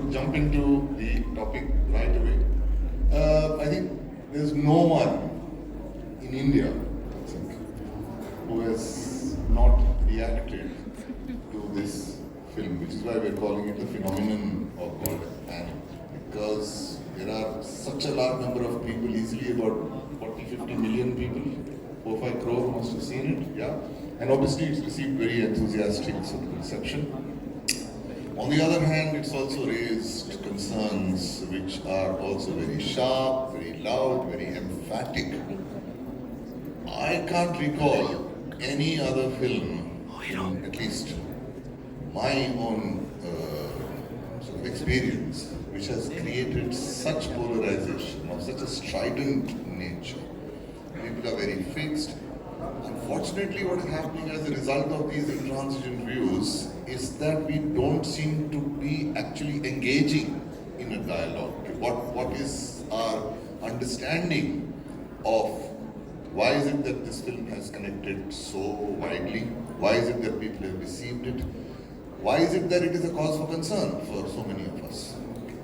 to jump into the topic right away. I think there's no one in India, I think, who has not reacted to this film, which is why we're calling it the phenomenon of God and because there are such a large number of people, easily about 40-50 million people, 4-5 crore must have seen it, yeah. And obviously it's received very enthusiastic sort of reception. On the other hand, it's also raised concerns which are also very sharp, very loud, very emphatic. I can't recall any other film, at least my own sort of experience, which has created such polarization of such a strident nature. People are very fixed. Unfortunately, what is happening as a result of these intransigent views is that we don't seem to be actually engaging in a dialogue. What is our understanding of why is it that this film has connected so widely? Why is it that people have received it? Why is it that it is a cause for concern for so many of us?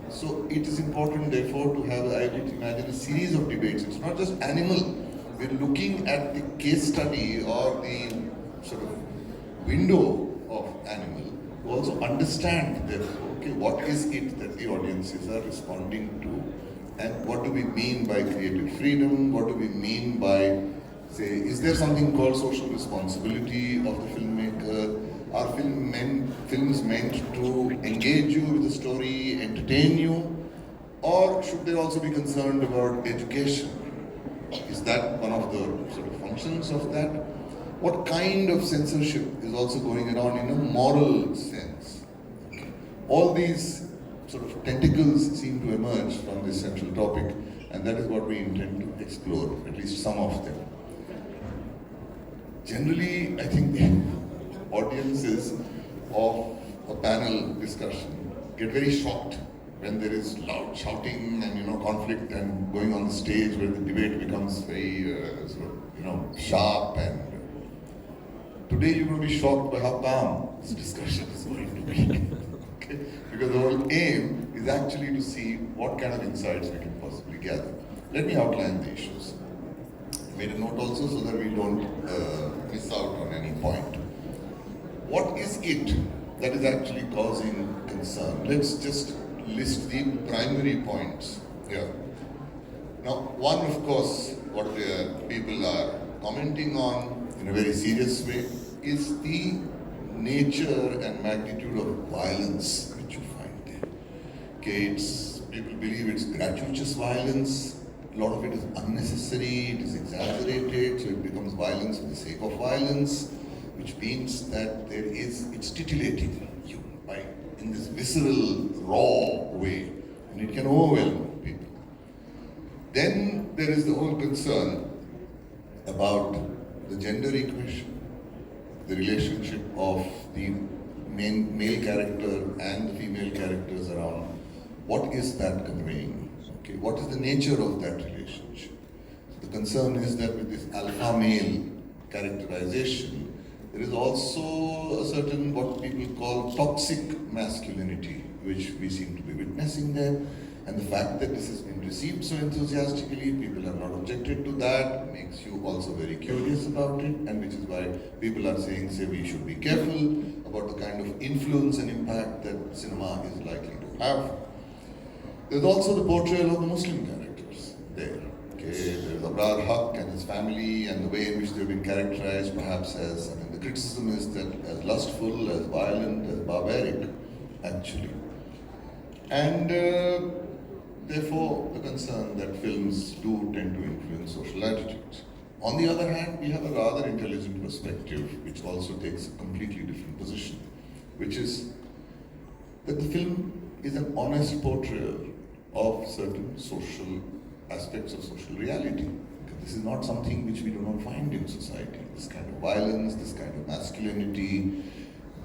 So it is important, therefore, to have, I would imagine, a series of debates. It's not just animal. We're looking at the case study or the sort of window of animal to also understand, therefore, okay, what is it that the audiences are responding to, and what do we mean by creative freedom? What do we mean by, say, is there something called social responsibility of the filmmaker? Are films meant to engage you with the story, entertain you, or should they also be concerned about education? Is that one of the sort of functions of that? What kind of censorship is also going around in a moral sense? All these sort of tentacles seem to emerge from this central topic, and that is what we intend to explore, at least some of them. Generally, I think the audiences of a panel discussion get very shocked when there is loud shouting and conflict and going on the stage where the debate becomes very sharp, and today you're going to be shocked by how calm this discussion is going to be. Okay? Because the whole aim is actually to see what kind of insights we can possibly gather. Let me outline the issues. I made a note also so that we don't miss out on any point. What is it that is actually causing concern? Let's just list the primary points here. Now, one, of course, what the people are commenting on in a very serious way is the nature and magnitude of violence which you find there. Okay, people believe it's gratuitous violence. A lot of it is unnecessary, it is exaggerated, so it becomes violence for the sake of violence, which means that it's titillating you in this visceral, raw way, and it can overwhelm people. Then there is the whole concern about the gender equation, the relationship of the male character and the female characters around. What is that conveying? Okay, what is the nature of that relationship? So the concern is that with this alpha male characterization, there is also a certain what people call toxic masculinity, which we seem to be witnessing there. And the fact that this has been received so enthusiastically, people have not objected to that, makes you also very curious about it, and which is why people are saying, we should be careful about the kind of influence and impact that cinema is likely to have. There's also the portrayal of the Muslim characters there. Okay, there's Abrar Haq and his family and the way in which they've been characterized perhaps as, the criticism is that as lustful, as violent, as barbaric, actually. And therefore the concern that films do tend to influence social attitudes. On the other hand, we have a rather intelligent perspective which also takes a completely different position, which is that the film is an honest portrayal of certain social aspects of social reality. This is not something which we do not find in society. This kind of violence, this kind of masculinity,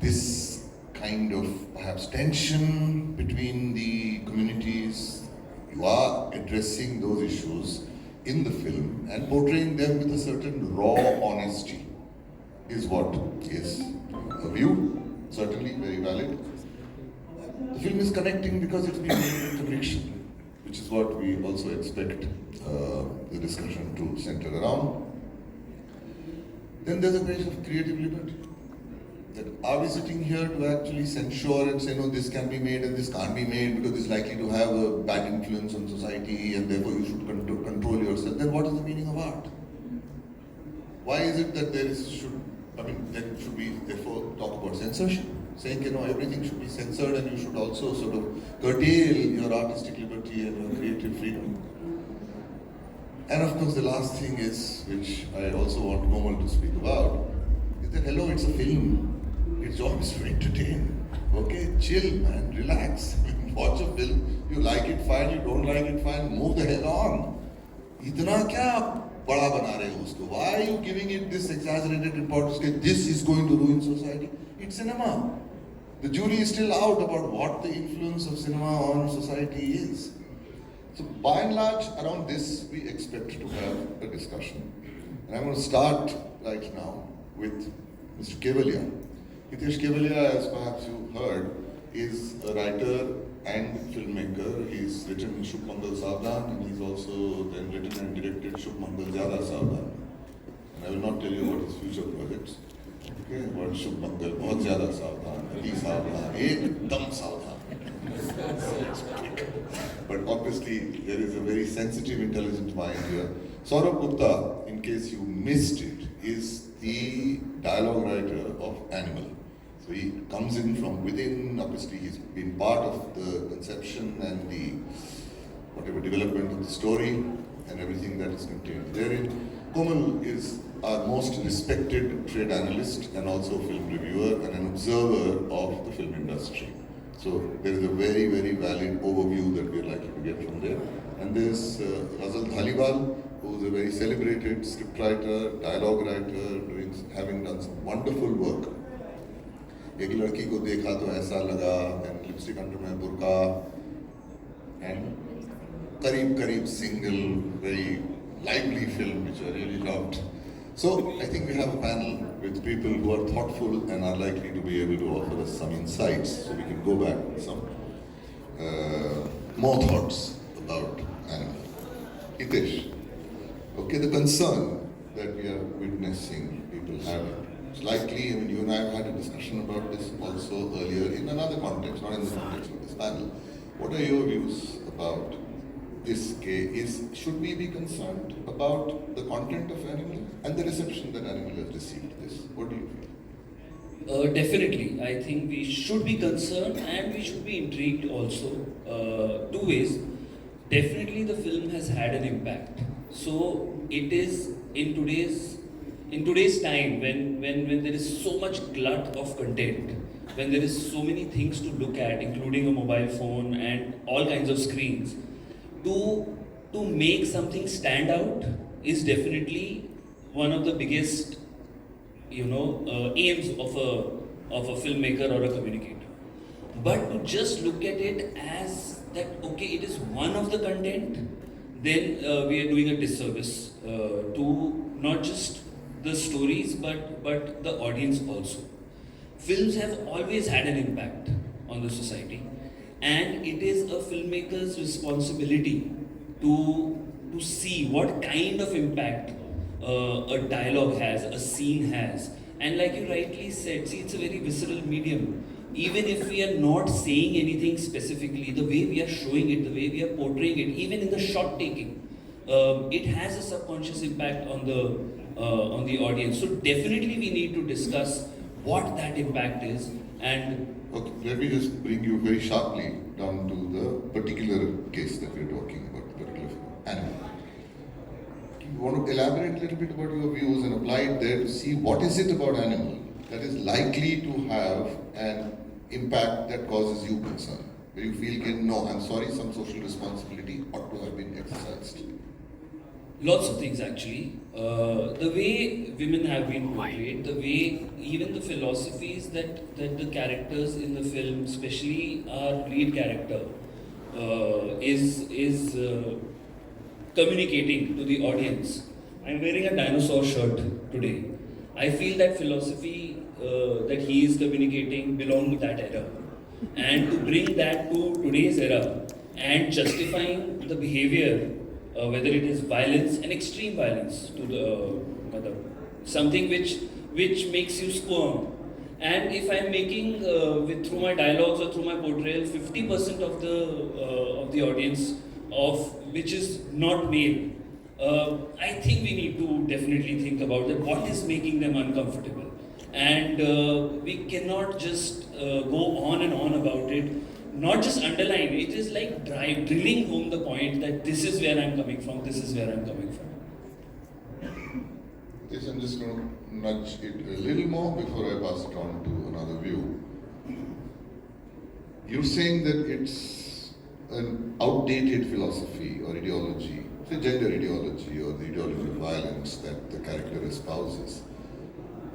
this kind of perhaps tension between the communities. You are addressing those issues in the film and portraying them with a certain raw honesty is what is a view, certainly very valid. The film is connecting because it's being made with conviction, which is what we also expect the discussion to center around. Then there's a question of creative liberty. That are we sitting here to actually censure and say, no, this can be made and this can't be made because it's likely to have a bad influence on society and therefore you should control yourself? Then what is the meaning of art? Why is it that then should we therefore talk about censorship? Saying, everything should be censored and you should also sort of curtail your artistic liberty and your creative freedom. And of course the last thing is, which I also want Komal to speak about, is that hello, it's a film. Its job is to entertain. Okay, chill man, relax. Watch a film. You like it, fine. You don't like it, fine. Move the hell on. Itna kya bada bana rahe ho usko? Why are you giving it this exaggerated importance that this is going to ruin society? It's cinema. The jury is still out about what the influence of cinema on society is. So by and large, around this, we expect to have a discussion. And I'm going to start right now with Mr. Kewalya. Hitesh Kewalya, as perhaps you heard, is a writer and filmmaker. He's written Shubh Mangal Savdhan, and he's also then written and directed Shubh Mangal Zyada Savdhan. And I will not tell you about his future projects. Okay, but Shubh Mangal, बहुत ज़्यादा सावधान, अति सावधान, एकदम सावधान. But obviously, there is a very sensitive, intelligent mind here. Saurabh Gupta, in case you missed it, is the dialogue writer of Animal. So he comes in from within. Obviously, he's been part of the conception and the development of the story and everything that is contained therein. Komal is our most respected trade analyst and also film reviewer and an observer of the film industry. So there is a very, very valid overview that we are likely to get from there. And there's Gaza Dhaliwal, who is a very celebrated scriptwriter, dialogue writer, having done some wonderful work. एक लड़की को देखा तो ऐसा लगा, and lipstick under my burqa, and करीब single, very lively film which I really loved. So I think we have a panel with people who are thoughtful and are likely to be able to offer us some insights, so we can go back with some more thoughts about Animal. Hitesh, okay, the concern that we are witnessing people having. It's likely, you and I have had a discussion about this also earlier in another context, not in the context of this panel. What are your views about this case? Should we be concerned about the content of Animal and the reception that Animal has received this? What do you feel? Definitely. I think we should be concerned and we should be intrigued also. Two ways. Definitely the film has had an impact. So it is in today's time when there is so much glut of content, when there is so many things to look at, including a mobile phone and all kinds of screens, to make something stand out is definitely one of the biggest aims of a filmmaker or a communicator. But to just look at it as that, okay, it is one of the content, then we are doing a disservice to not just the stories but the audience also. Films have always had an impact on the society, and it is a filmmaker's responsibility to see what kind of impact a dialogue has, a scene has. And like you rightly said, see, it's a very visceral medium. Even if we are not saying anything specifically, the way we are showing it, the way we are portraying it, even in the shot taking, it has a subconscious impact on the audience. So definitely we need to discuss what that impact is. And okay, let me just bring you very sharply down to the particular case that we're talking about, the particular Animal. You want to elaborate a little bit about your views and apply it there to see what is it about Animal that is likely to have an impact that causes you concern, where you feel, no, I'm sorry, some social responsibility ought to have been exercised. Lots of things actually. The way women have been portrayed, the way even the philosophies that the characters in the film, especially our lead character, is communicating to the audience. I'm wearing a dinosaur shirt today. I feel that philosophy that he is communicating belong to that era. and to bring that to today's era and justifying the behavior, whether it is violence and extreme violence, to the something which makes you squirm. And if I'm making through my dialogues or through my portrayal, 50% of the audience of which is not male, I think we need to definitely think about that. What is making them uncomfortable? And we cannot just go on and on about it. Not just underline it is like drilling home the point that this is where I'm coming from. This is where I'm coming from. Yes, I'm just going to nudge it a little more before I pass it on to another view. You're saying that it's an outdated philosophy or ideology, say gender ideology or the ideology of violence that the character espouses.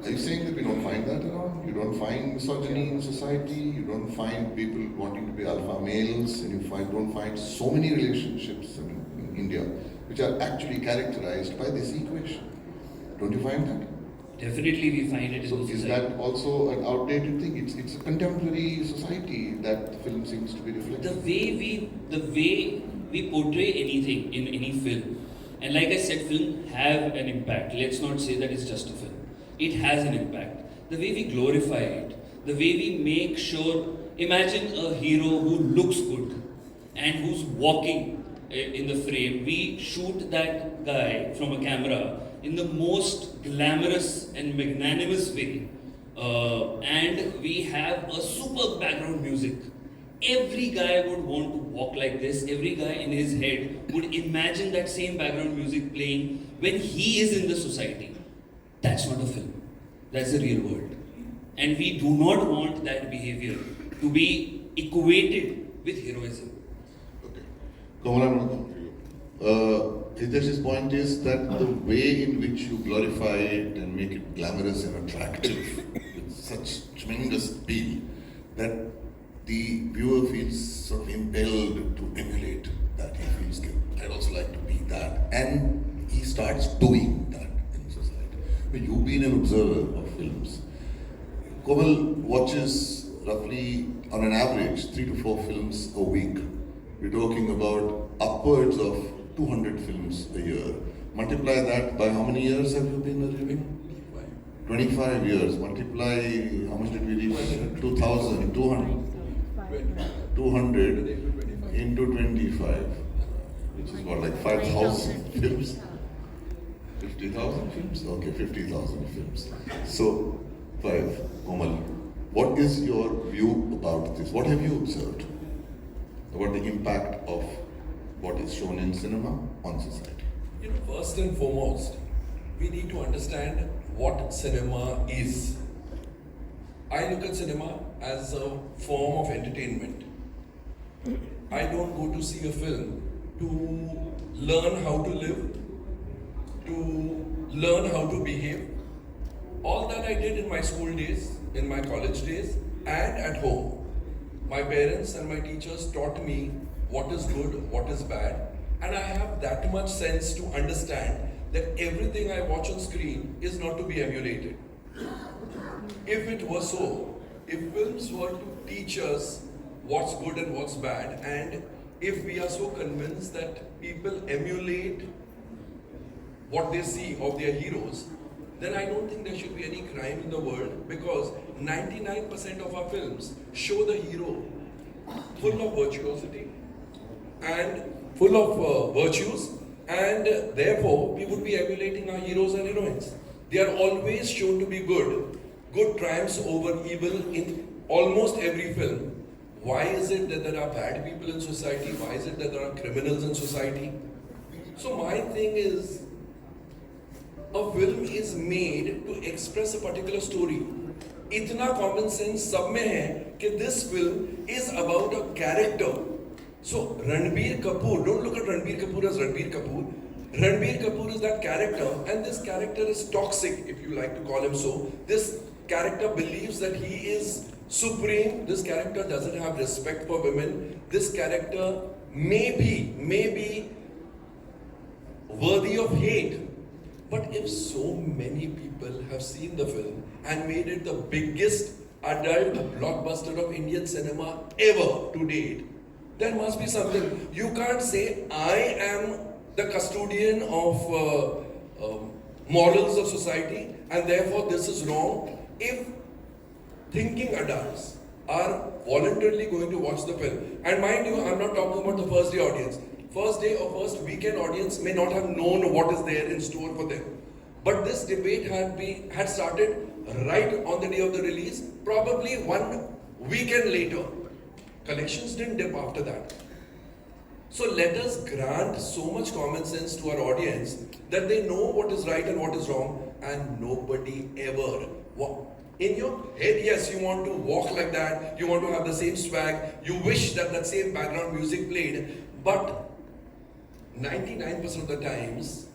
Are you saying that we don't find that around? You don't find misogyny in society? You don't find people wanting to be alpha males? And you don't find so many relationships in India which are actually characterized by this equation? Don't you find that? Definitely we find it in so the society. Is that also an outdated thing? It's a contemporary society that film seems to be reflecting. The way we portray anything in any film, and like I said, film have an impact. Let's not say that it's just a film. It has an impact. The way we glorify it, the way we make sure, imagine a hero who looks good and who's walking in the frame. We shoot that guy from a camera in the most glamorous and magnanimous way. And we have a superb background music. Every guy would want to walk like this. Every guy in his head would imagine that same background music playing when he is in the society. That's not a film. That's the real world. And we do not want that behavior to be equated with heroism. Okay. Komal, I'm going to come to you. Hitesh's point is that the way in which you glorify it and make it glamorous and attractive with such tremendous appeal that the viewer feels sort of impelled to emulate that. He feels, I'd also like to be that. And he starts doing that in society. But you've been an observer of films. Komal watches roughly, on an average, 3 to 4 films a week. We're talking about upwards of 200 films a year. Multiply that by how many years have you been reviewing? 25 years. Multiply, how much did we reach? 2,000, 200 into 25, which is what, like 5,000 films? 50,000 films? Okay, 50,000 films. So, 5, Komal, what is your view about this? What have you observed about the impact of what is shown in cinema on society? First and foremost, we need to understand what cinema is. I look at cinema as a form of entertainment. I don't go to see a film to learn how to live, to learn how to behave. All that I did in my school days, in my college days, and at home. My parents and my teachers taught me what is good, what is bad, and I have that much sense to understand that everything I watch on screen is not to be emulated. If it were so, if films were to teach us what's good and what's bad, and if we are so convinced that people emulate what they see of their heroes, then I don't think there should be any crime in the world, because 99% of our films show the hero full of virtuosity and full of virtues, and therefore we would be emulating our heroes and heroines. They are always shown to be good. Good triumphs over evil in almost every film. Why is it that there are bad people in society? Why is it that there are criminals in society? So my thing is, a film is made to express a particular story. Itna common sense sab mein hai कि this film is about a character. So Ranbir Kapoor, don't look at Ranbir Kapoor as Ranbir Kapoor. Ranbir Kapoor is that character, and this character is toxic, if you like to call him so. This character believes that he is supreme. This character doesn't have respect for women. This character may be worthy of hate. But if so many people have seen the film and made it the biggest adult blockbuster of Indian cinema ever to date, there must be something. You can't say, I am the custodian of morals of society and therefore this is wrong. If thinking adults are voluntarily going to watch the film, and mind you, I'm not talking about the first day audience. First day or first weekend audience may not have known what is there in store for them. But this debate had started right on the day of the release, probably 1 weekend later. Collections didn't dip after that. So let us grant so much common sense to our audience that they know what is right and what is wrong, and nobody ever. In your head, yes, you want to walk like that, you want to have the same swag, you wish that that same background music played, but 99% of the times,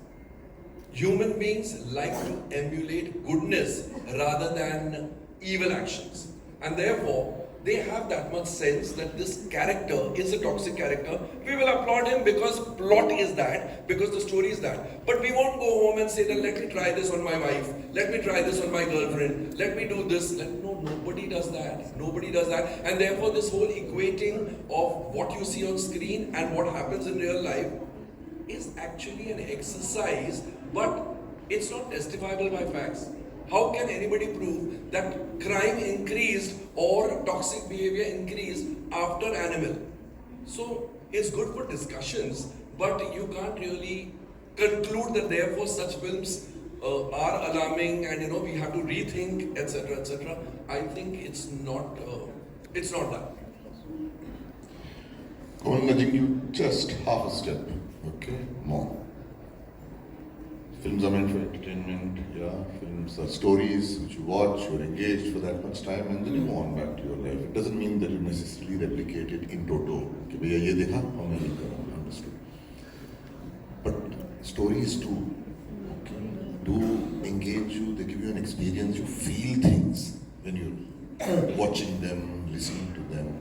human beings like to emulate goodness rather than evil actions. And therefore, they have that much sense that this character is a toxic character. We will applaud him because plot is that, because the story is that. But we won't go home and say that let me try this on my wife, let me try this on my girlfriend, let me do this. No, nobody does that. Nobody does that. And therefore this whole equating of what you see on screen and what happens in real life is actually an exercise, but it's not testifiable by facts. How can anybody prove that crime increased or toxic behavior increased after Animal? So it's good for discussions, but you can't really conclude that therefore such films are alarming and we have to rethink, etc., etc. I think it's not that. Komal, nudging you just half a step, okay, more. Films are meant for entertainment, yeah. Films are stories which you watch, you're engaged for that much time, and then you move on back to your life. It doesn't mean that you necessarily replicate it in toto. कि भैया ये देखा, हमने ये करा, understood. But stories too, okay, do engage you. They give you an experience. You feel things when you're watching them, listening to them,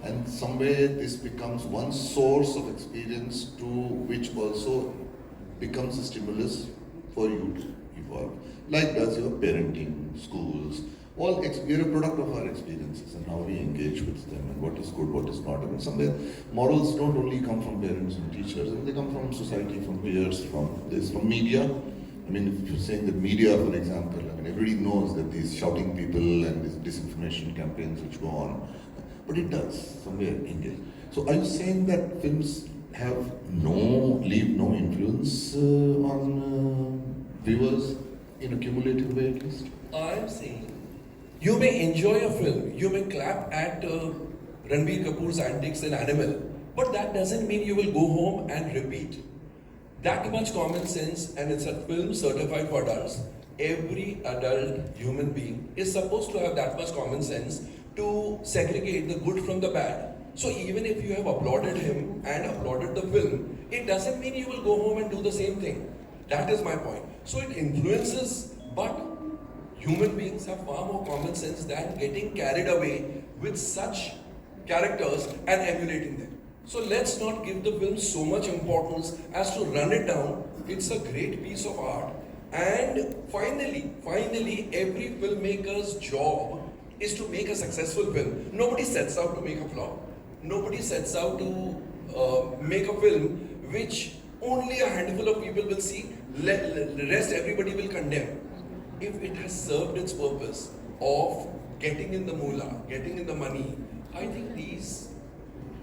and somewhere this becomes one source of experience to which also becomes a stimulus for you to evolve. Like does your parenting, schools, all we're a product of our experiences and how we engage with them and what is good, what is not. I mean, somewhere morals don't only come from parents and teachers, and they come from society, from peers, from media. I mean, if you're saying that media, for example, I mean, everybody knows that these shouting people and these disinformation campaigns which go on, but it does somewhere engage. So are you saying that films leave no influence on viewers in a cumulative way at least? I'm saying you may enjoy a film, you may clap at Ranbir Kapoor's antics in Animal, but that doesn't mean you will go home and repeat. That much common sense, and it's a film certified for adults. Every adult human being is supposed to have that much common sense to segregate the good from the bad. So even if you have applauded him and applauded the film, it doesn't mean you will go home and do the same thing. That is my point. So it influences, but human beings have far more common sense than getting carried away with such characters and emulating them. So let's not give the film so much importance as to run it down. It's a great piece of art. And finally, every filmmaker's job is to make a successful film. Nobody sets out to make a flop. Nobody sets out to make a film which only a handful of people will see, the rest everybody will condemn. If it has served its purpose of getting in the moolah, getting in the money, I think these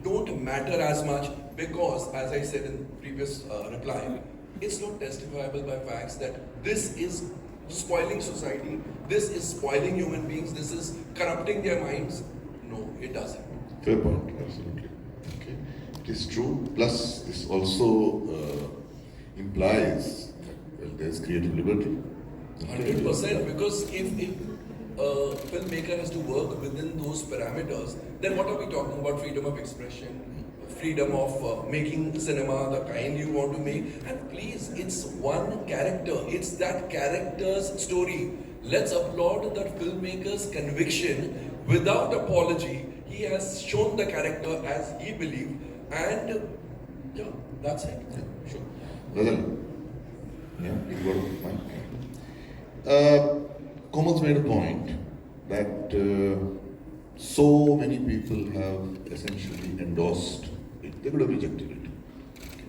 don't matter as much because, as I said in previous reply, it's not testifiable by facts that this is spoiling society, this is spoiling human beings, this is corrupting their minds. No, it doesn't. Fair point, absolutely. Okay, it is true. Plus, this also implies that there's creative liberty. 100%, because if a filmmaker has to work within those parameters, then what are we talking about? Freedom of expression, freedom of making cinema the kind you want to make. And please, it's one character, it's that character's story. Let's applaud that filmmaker's conviction without apology. He has shown the character as he believed, and yeah, that's it. Yeah, sure. Ghazal, yeah, you got mine. Komal's made a point that so many people have essentially endorsed it. They could have rejected it.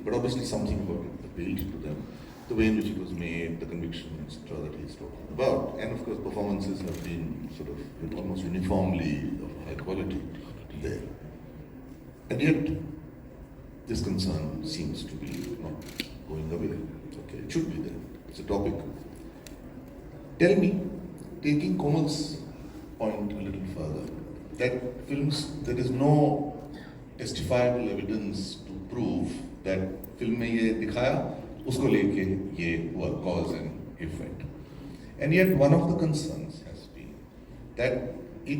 But obviously something about it appealed to them. The way in which it was made, the conviction, etc. that he's talking about. And of course performances have been sort of almost uniformly of high quality there. And yet, this concern seems to be not going away. Okay, it should be there. It's a topic. Tell me, taking Komal's point a little further, that films, there is no testifiable evidence to prove that film में ये दिखाया, उसको लेके ये हुआ cause and effect. And yet, one of the concerns has been that it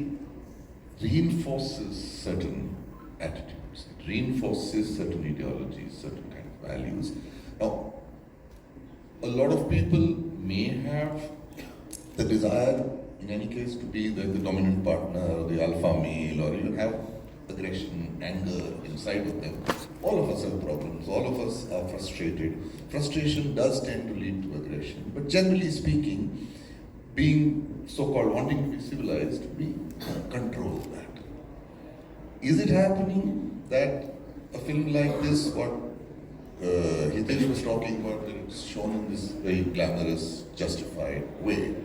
reinforces certain attitudes, it reinforces certain ideologies, certain kind of values. Now, a lot of people may have the desire, in any case, to be the dominant partner, or the alpha male, or even have aggression, anger inside of them. All of us have problems, all of us are frustrated. Frustration does tend to lead to aggression, but generally speaking, being so-called wanting to be civilized, we control that. Is it happening that a film like this, what Hitesh was talking about, that it's shown in this very glamorous, justified way,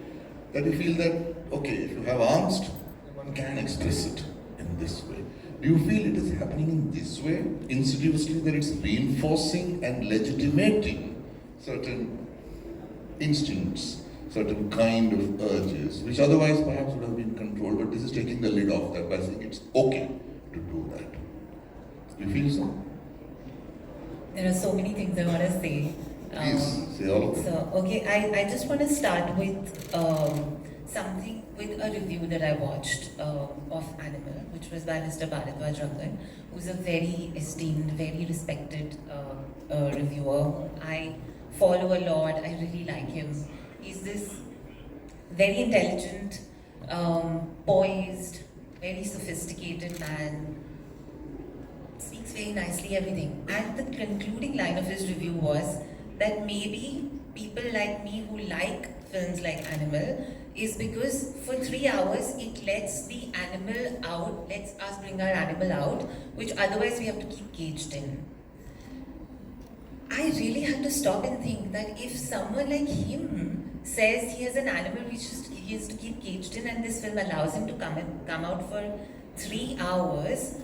that you feel that, okay, if you have angst, one can express it in this way. Do you feel it is happening in this way, insidiously, that it's reinforcing and legitimating certain instincts, certain kind of urges, which otherwise perhaps would have been controlled, but this is taking the lid off that by saying it's okay to do that. Do you feel so? There are so many things I want to say. Please, say all of them. So, okay, I just want to start with something, with a review that I watched of Animal, which was by Mr. Bharadwaj Rangan, who's a very esteemed, very respected reviewer. I follow a lot, I really like him. He's this very intelligent, poised, very sophisticated man, speaks very nicely everything. And the concluding line of his review was that maybe people like me who like films like Animal is because for 3 hours it lets the animal out, lets us bring our animal out, which otherwise we have to keep caged in. I really had to stop and think that if someone like him says he has an animal which he has to keep caged in, and this film allows him to come out for 3 hours,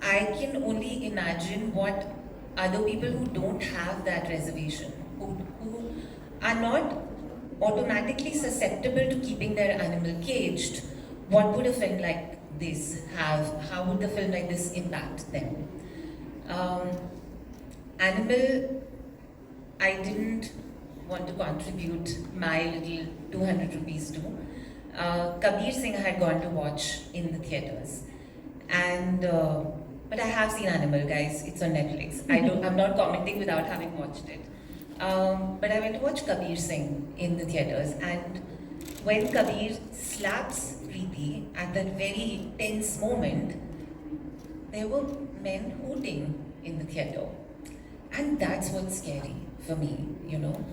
I can only imagine what other people who don't have that reservation, who are not automatically susceptible to keeping their animal caged, what would a film like this have? How would the film like this impact them? Animal, I didn't want to contribute my little 200 rupees to. Kabir Singh I had gone to watch in the theatres, and but I have seen Animal, guys. It's on Netflix. I'm not commenting without having watched it. But I went to watch Kabir Singh in the theatres, and when Kabir slaps Preeti at that very tense moment, there were men hooting in the theatre. And that's what's scary for me, you know.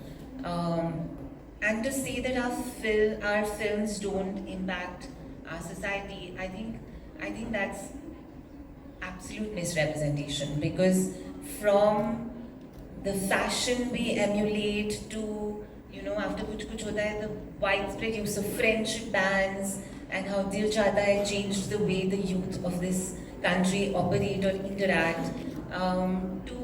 And to say that our films don't impact our society, I think that's absolute misrepresentation, because from the fashion we emulate to, you know, after Kuch Kuch Hota Hai, the widespread use of friendship bands and how Dil Chahta Hai changed the way the youth of this country operate or interact, to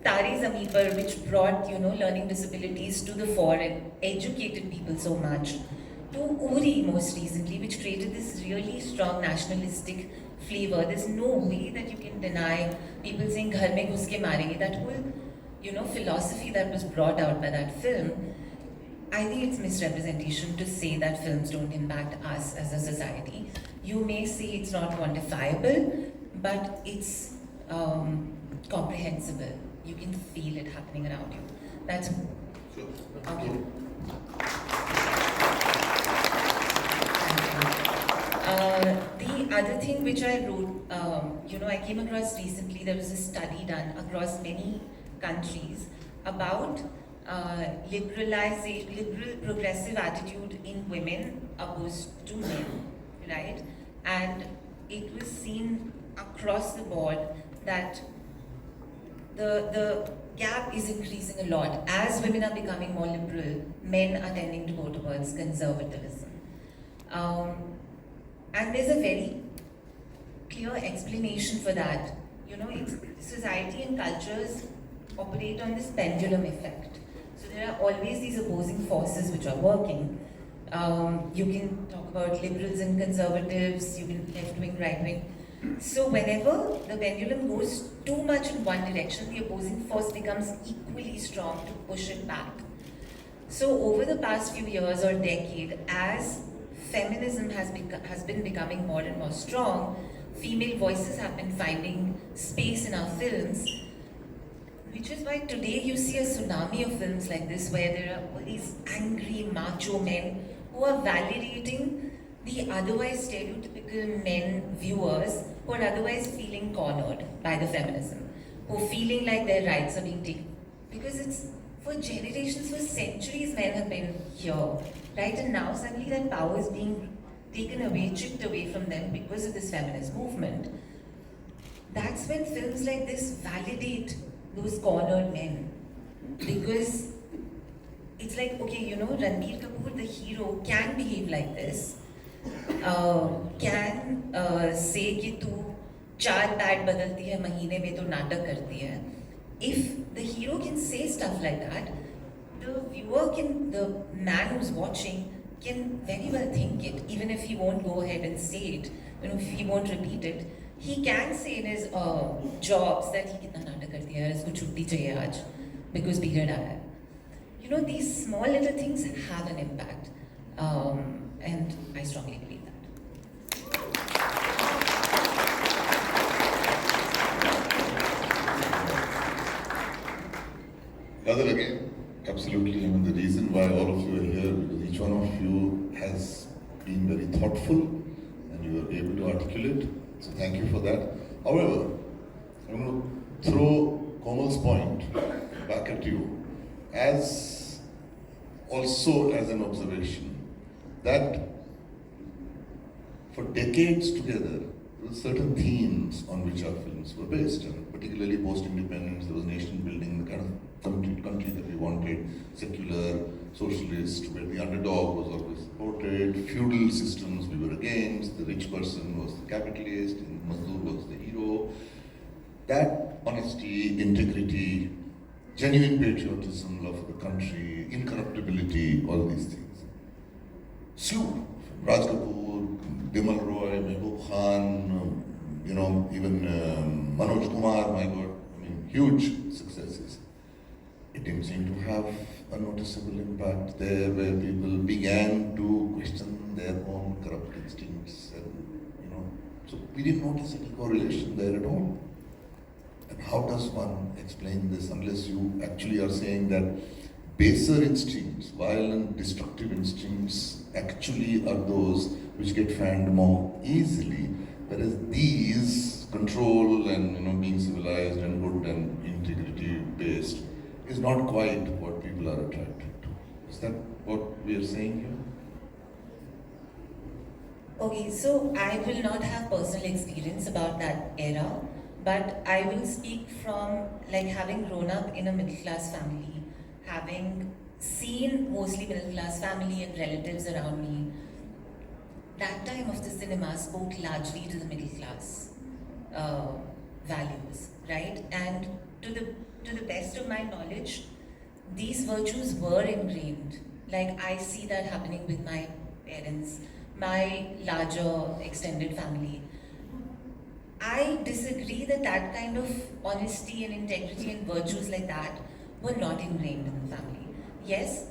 Tare Zameen Par, which brought, you know, learning disabilities to the fore and educated people so much, to Uri most recently, which created this really strong nationalistic flavor. There's no way that you can deny people saying "Ghar mein ghus ke marenge." That whole, you know, philosophy that was brought out by that film. I think it's misrepresentation to say that films don't impact us as a society. You may say it's not quantifiable, but it's comprehensible. You can feel it happening around you. That's okay. The other thing which I wrote, you know, I came across recently, there was a study done across many countries about liberal progressive attitude in women opposed to men, right? And it was seen across the board that the gap is increasing a lot. As women are becoming more liberal, men are tending to go towards conservatism. And there's a very clear explanation for that. You know, society and cultures operate on this pendulum effect. So there are always these opposing forces which are working. You can talk about liberals and conservatives, you can left wing, right wing. So whenever the pendulum goes too much in one direction, the opposing force becomes equally strong to push it back. So over the past few years or decade, as feminism has been becoming more and more strong, female voices have been finding space in our films, which is why today you see a tsunami of films like this where there are all these angry macho men who are validating the otherwise stereotypical men viewers who are otherwise feeling cornered by the feminism, who are feeling like their rights are being taken. Because it's for generations, for centuries, men have been here, right? And now suddenly that power is being taken away, chipped away from them because of this feminist movement. That's when films like this validate those cornered men. Because it's like, okay, you know, Ranbir Kapoor, the hero, can behave like this, can say कि तू 4 pad बदलती है महीने में तो नाटक करती है. If the hero can say stuff like that, the viewer can, the man who's watching can very well think it, even if he won't go ahead and say it, you know, if he won't repeat it, he can say in his jobs that he कितना नाटक करती है, इसको छुट्टी चाहिए आज, because period आया है. You know, these small little things have an impact, and I strongly believe that. Other again, absolutely. I mean, the reason why all of you are here, because each one of you has been very thoughtful and you were able to articulate. So thank you for that. However, I'm going to throw Komal's point back at you as also as an observation that for decades together, there were certain themes on which our films were based, and particularly post-independence, there was nation building, the kind of country that we wanted, secular, socialist, where the underdog was always supported, feudal systems we were against, the rich person was the capitalist, and Mazdoor was the hero. That honesty, integrity, genuine patriotism, love for the country, incorruptibility, all these things. Slew, Raj Kapoor, Bimal Roy, Mehboob Khan, you know, even Manoj Kumar, my God, I mean, huge successes. It didn't seem to have a noticeable impact there where people began to question their own corrupt instincts and, you know, so we didn't notice any correlation there at all. And how does one explain this unless you actually are saying that baser instincts, violent, destructive instincts actually are those which get fanned more easily, whereas these control and, you know, being civilized and good and integrity based is not quite what people are attracted to. Is that what we are saying here? Okay, so I will not have personal experience about that era, but I will speak from like having grown up in a middle class family, having seen mostly middle class family and relatives around me. That time of the cinema spoke largely to the middle class values, right? And to the best of my knowledge, these virtues were ingrained. Like I see that happening with my parents, my larger extended family. I disagree that that kind of honesty and integrity and virtues like that were not ingrained in the family. Yes,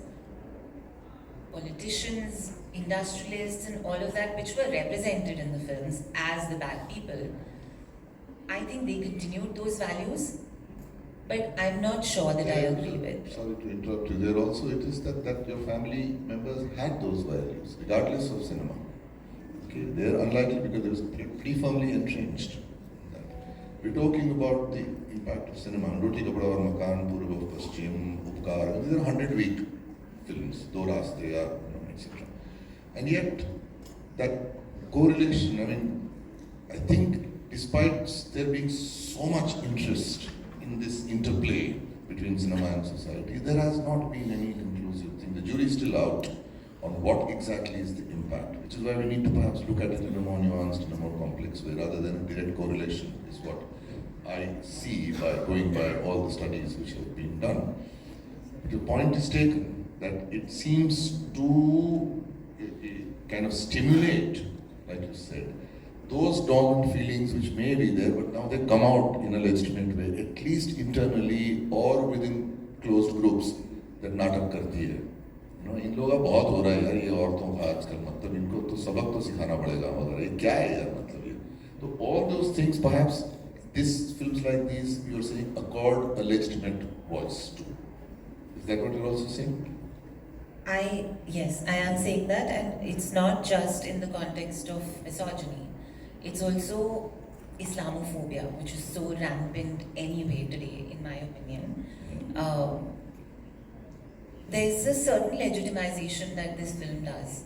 politicians, industrialists and all of that which were represented in the films as the bad people, I think they continued those values, but I'm not sure that I agree with. Sorry to interrupt you. There also it is that your family members had those values, regardless of cinema. Okay, they're unlikely because it was pretty firmly entrenched in that. We're talking about the impact of cinema. Roti Kapda aur Makan, Purab of Paschim, Upkar. These are 100-week films. Do Raaste, etc. And yet, that correlation, I mean, I think despite there being so much interest in this interplay between cinema and society, there has not been any conclusive thing. The jury is still out on what exactly is the impact, which is why we need to perhaps look at it in a more nuanced, in a more complex way, rather than a direct correlation, is what I see by going by all the studies which have been done. The point is taken that it seems to kind of stimulate, like you said, those dormant feelings which may be there, but now they come out in a legitimate way, at least internally or within closed groups, that नाटक करती है. You know, इन लोगों का बहुत हो रहा है यार, ये औरतों का आजकल, मतलब इनको तो सबक तो सिखाना पड़ेगा, मगर ये क्या है यार, मतलब ये. So all those things, perhaps, this films like these, you are saying, accord a legitimate voice to. Is that what you're also saying? Yes, I am saying that, and it's not just in the context of misogyny. It's also Islamophobia, which is so rampant anyway today, in my opinion. There's a certain legitimization that this film does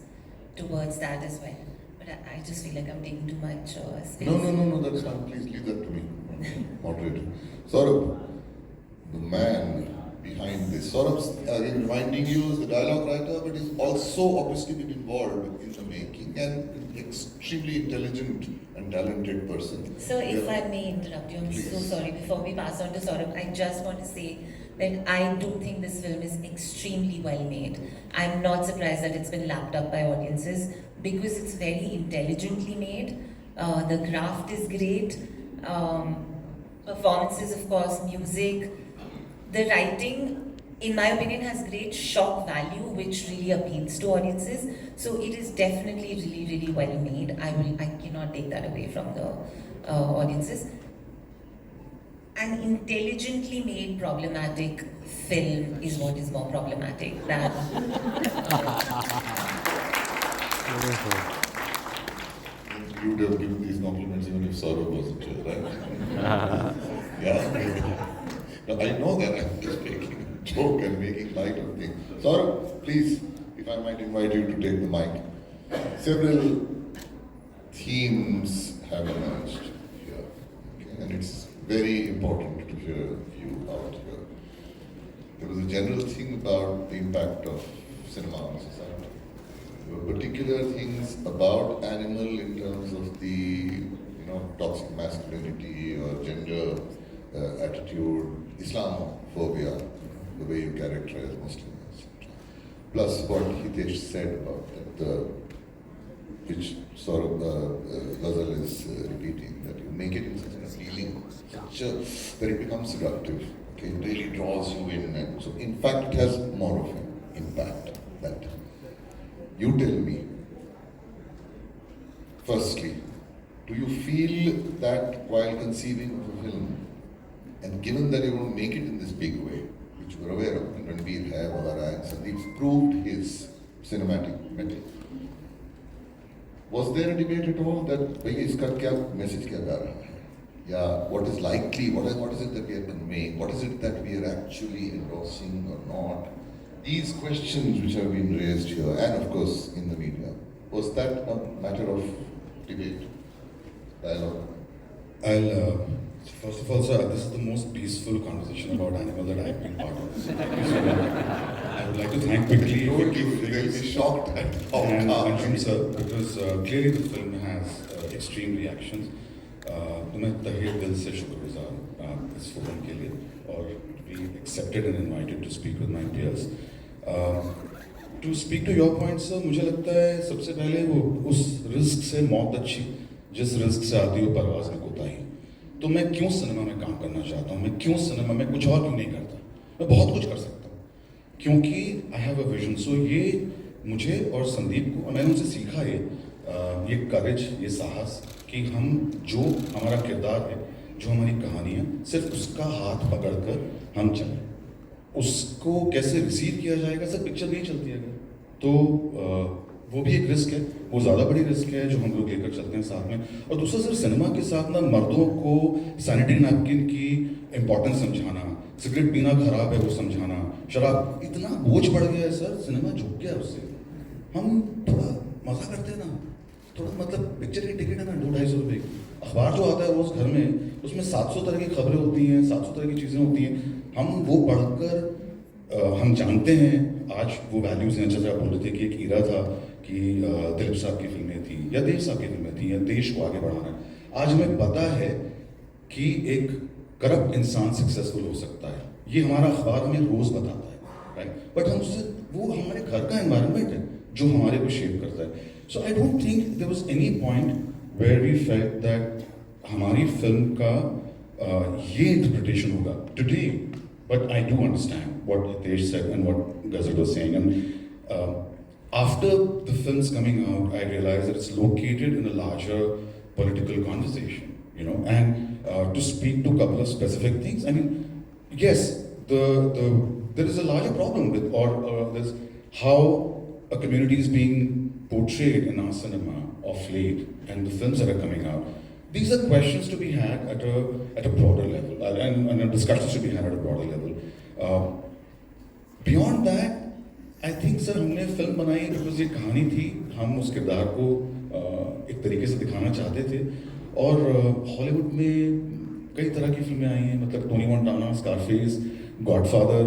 towards that as well. But I just feel like I'm taking too much space. No, that's fine. Please leave that to me. Moderator. Saurabh, the man behind this. Saurabh's again reminding you is the dialogue writer, but he's also obviously been involved in the making and an extremely intelligent and talented person. So if I may interrupt you, I'm so sorry. Before we pass on to Saurabh, I just want to say that I do think this film is extremely well made. I'm not surprised that it's been lapped up by audiences because it's very intelligently made. The craft is great. Performances, of course, music. The writing, in my opinion, has great shock value, which really appeals to audiences. So it is definitely really well made. I cannot take that away from the audiences. An intelligently made problematic film is what is more problematic than. You would have given these compliments even if Saurabh wasn't here, right? Yeah. No, I know that I'm just making a joke and making light of things. Saurabh, please, if I might invite you to take the mic. Several themes have emerged here, okay? And it's very important to hear you out here. There was a general thing about the impact of cinema on society. There were particular things about animal in terms of the toxic masculinity or gender attitude, Islamophobia, the way you characterize Muslims, etc. Plus what Hitesh said about that, which sort of Ghazal is repeating, that you make it in such an appealing picture that it becomes seductive. Okay, it really draws you in, and so in fact it has more of an impact. That you tell me. Firstly, do you feel that while conceiving of a film, and given that you're going to make it in this big way, which we're aware of, and Ranveer hai, Wagara, and Sandeep proved his cinematic metal, was there a debate at all that bhaiya iska kya message kya ga raha hai? Yeah, what is likely, what is it that we are conveying, what is it that we are actually endorsing or not? These questions which have been raised here, and of course in the media, was that a matter of debate, dialogue? First of all, sir, this is the most peaceful conversation about animal that I've been part of. So, I would like to thank quickly They'll be shocked at how and calm. Anjum sir, because clearly the film has extreme reactions. तो मैं तहे दिल से शुक्रगुजार इस forum के लिए और we accepted and invited to speak with my peers. To speak to your point, sir, मुझे लगता है सबसे पहले वो उस रिस्क से मौत अच्छी जिस रिस्क से आती हो परवाज़ में कोताही. तो मैं क्यों सिनेमा में काम करना चाहता हूँ, मैं क्यों सिनेमा में कुछ और क्यों नहीं करता, मैं बहुत कुछ कर सकता हूँ क्योंकि आई हैव अ विजन. सो ये मुझे और संदीप को, मैंने उनसे सीखा ये करेज, ये साहस कि हम जो हमारा किरदार है, जो हमारी कहानी है, सिर्फ उसका हाथ पकड़ कर हम चलें. उसको कैसे रिसीव किया जाएगा, सर पिक्चर नहीं चलती है तो वो भी एक रिस्क है, वो ज़्यादा बड़ी रिस्क है जो हम लोग लेकर चलते हैं साथ में. और दूसरा सर, सिनेमा के साथ ना मर्दों को सैनिटरी नैपकिन की इम्पोर्टेंस समझाना, सिगरेट पीना खराब है वो समझाना, शराब, इतना बोझ बढ़ गया है सर, सिनेमा झुक गया उससे. हम थोड़ा मजा करते हैं ना, थोड़ा मतलब पिक्चर की टिकट है ना 200-250 रुपये की, अखबार जो आता है रोज घर में, उसमें 700 तरह की खबरें होती हैं, 700 तरह की चीज़ें होती हैं, हम वो पढ़कर हम जानते हैं आज वो वैल्यूज़ हैं। जैसे आप बोल रहे थे कि एक ईरा था कि दिलीप साहब की फिल्में थी या देव साहब की फिल्में थी या देश को आगे बढ़ाना है। आज हमें पता है कि एक करप्ट इंसान सक्सेसफुल हो सकता है, ये हमारा अखबार हमें रोज़ बताता है, राइट? बट हम उससे, वो हमारे घर का एनवायरनमेंट है जो हमारे को शेप करता है। So I don't think there was any point where we felt that हमारी फिल्म का ये इंटरप्रिटेशन होगा today. But I do understand what Hitesh said and what Ghazal was saying, and after the film's coming out, I realized that it's located in a larger political conversation, you know, and to speak to a couple of specific things. I mean, yes, there is a larger problem with, or there's how a community is being portrayed in our cinema of late, and the films that are coming out. These are questions to be had at a broader level, and discussions to be had at a broader level. Beyond that, I think sir हमने film बनाई because ये कहानी थी, हम उस किरदार को एक तरीके से दिखाना चाहते थे, और हॉलीवुड में कई तरह की फिल्में आई हैं, मतलब टोनी मोंटाना, स्कारफेस, गॉडफादर,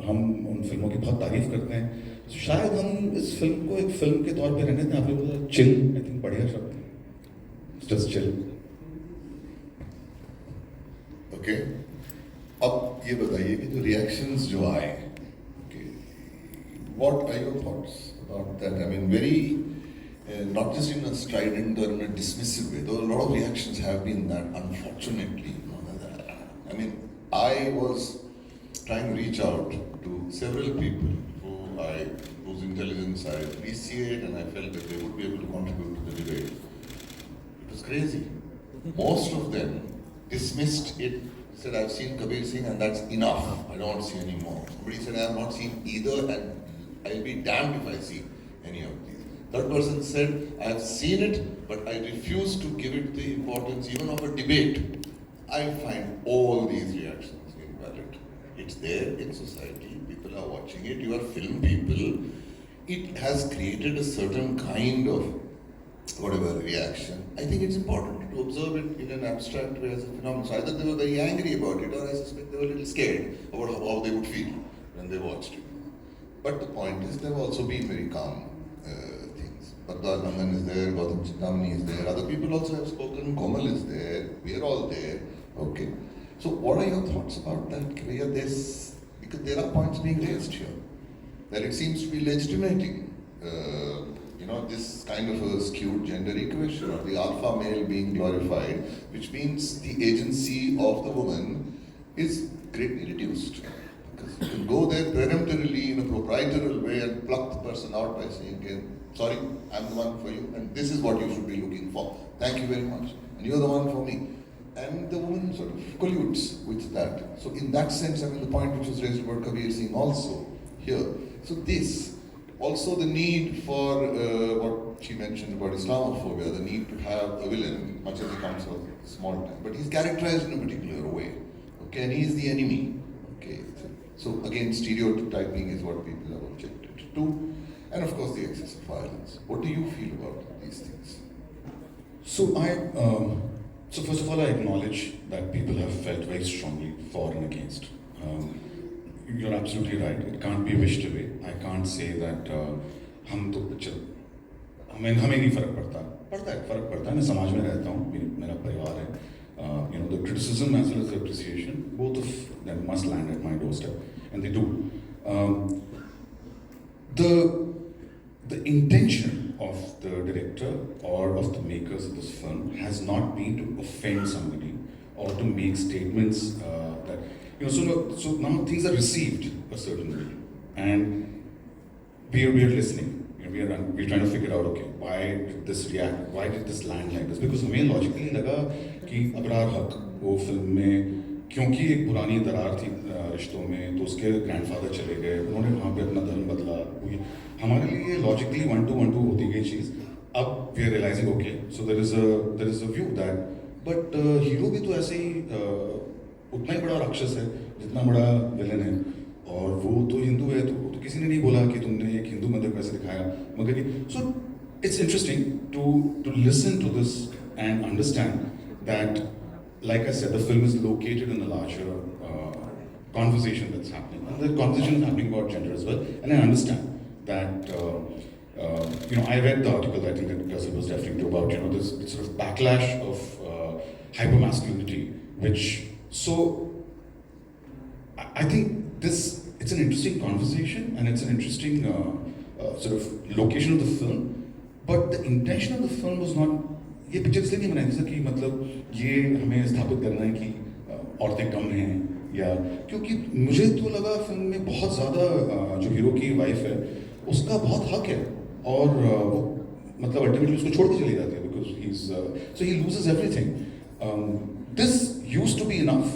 हम उन फिल्मों की बहुत तारीफ करते हैं। तो शायद हम इस फिल्म को एक फिल्म के तौर पे रहने दें। आपने बोला चिल, आई थिंक बढ़िया शब्द है, जस्ट चिल। ओके, अब ये बताइए कि जो रिएक्शंस जो आए, what are your thoughts about that? I mean, very, not just in a strident or in a dismissive way, though a lot of reactions have been that, unfortunately. I mean, I was trying to reach out to several people whose intelligence I appreciate, and I felt that they would be able to contribute to the debate. It was crazy. Most of them dismissed it, said, I've seen Kabir Singh and that's enough, I don't want to see any more. Somebody said, I have not seen either and I'll be damned if I see any of these. Third person said, I have seen it, but I refuse to give it the importance even of a debate. I find all these reactions invalid. It's there in society, people are watching it, you are film people. It has created a certain kind of whatever reaction. I think it's important to observe it in an abstract way as a phenomenon. So either they were very angry about it, or I suspect they were a little scared about how they would feel when they watched it. But the point is, there have also been very calm things. Padma Nandan is there, Gautam Chittamani is there, other people also have spoken, Komal is there, we are all there. Okay. So what are your thoughts about that? Because there are points being raised here, that it seems to be legitimating, this kind of a skewed gender equation, or the alpha male being glorified, which means the agency of the woman is greatly reduced. Because you can go there peremptorily in a proprietorial way and pluck the person out by saying, sorry, I'm the one for you, and this is what you should be looking for. Thank you very much. And you're the one for me. And the woman sort of colludes with that. So in that sense, I mean, the point which was raised about Kabir Singh also here. So this, also the need for what she mentioned about Islamophobia, the need to have a villain, much as he comes out small time. But he's characterized in a particular way. Okay, and he's the enemy. Okay. So again, stereotyping is what people have objected to, and of course the excess of violence. What do you feel about these things? So first of all, I acknowledge that people have felt very strongly for and against. You're absolutely right. It can't be wished away. I can't say that हम तो चल हमें नहीं फर्क पड़ता है फर्क पड़ता है। मैं समाज में रहता हूँ, मेरा परिवार है। The criticism as well as the appreciation, both of them must land at my doorstep, and they do. The intention of the director or of the makers of this film has not been to offend somebody or to make statements that So now things are received a certain way, and we are listening. We're trying to figure out, okay, why did this react? Why did this land like this? Because हमें logically लगा कि अबरार हक वो film में, क्योंकि एक पुरानी दरार थी रिश्तों में, तो उसके ग्रैंडफादर चले गए, उन्होंने वहाँ पे अपना धर्म बदला, हमारे लिए logically 1-2 होती गई चीज़। अब we are realizing, okay, so there is a view that, but hero भी तो ऐसे ही उतना ही बड़ा राक्षस है जितना बड़ा विलन है, और वो तो हिंदू है, तो किसी ने नहीं बोला कि तुमने एक हिंदू मंदिर को ऐसे दिखाया, मगर सो it's interesting to listen to this and understand that, like I said, the film is located in a larger conversation that's happening. And the conversation is happening about gender as well. And I understand that, I read the article I think that Ghazal was referring to about, this sort of backlash of hypermasculinity, which, so I think it's an interesting conversation and it's an interesting sort of location of the film, but the intention of the film was not, ये picture इसलिए नहीं बनाई थी कि मतलब ये हमें स्थापित करना है कि औरतें कम हैं, या क्योंकि मुझे तो लगा फिल्म में बहुत ज़्यादा जो हीरो की वाइफ है उसका बहुत हक है, और वो मतलब अल्टीमेटली उसको छोड़ के चली जाती है because he is so he loses everything. This used to be enough,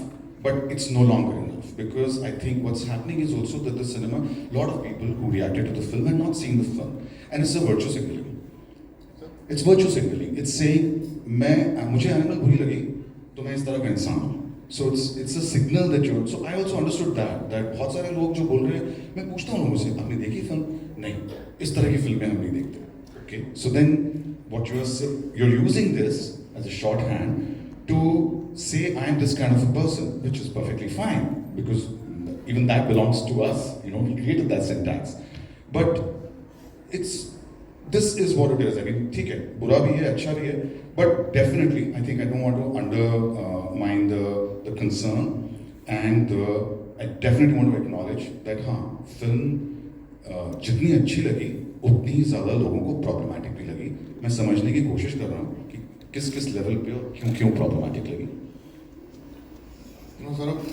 but it's no longer enough, because I think what's happening is also that the cinema, a lot of people who reacted to the film had not seen the film, and it's a virtue signaling. It's virtue signaling. It's saying मुझे animal बुरी लगी तो मैं इस तरह का इंसान हूँ. So it's a signal that you're. So I also understood that बहुत सारे लोग जो बोल रहे हैं, मैं पूछता हूँ लोगों से, आपने देखी फिल्म? नहीं, इस तरह की फिल्में हम नहीं देखते. Okay, so then what you're using this as a shorthand to say I am this kind of a person, which is perfectly fine, because even that belongs to us, we created that syntax. But this is what it is. I mean, ठीक है, बुरा भी है, अच्छा भी है, but definitely I think I don't want to undermine the concern, and I definitely want to acknowledge that हाँ, film जितनी अच्छी लगी उतनी ही ज़्यादा लोगों को problematic भी लगी. मैं समझने की कोशिश कर रहा हूँ कि किस लेवल पे और क्यों problematic लगी. Saurabh,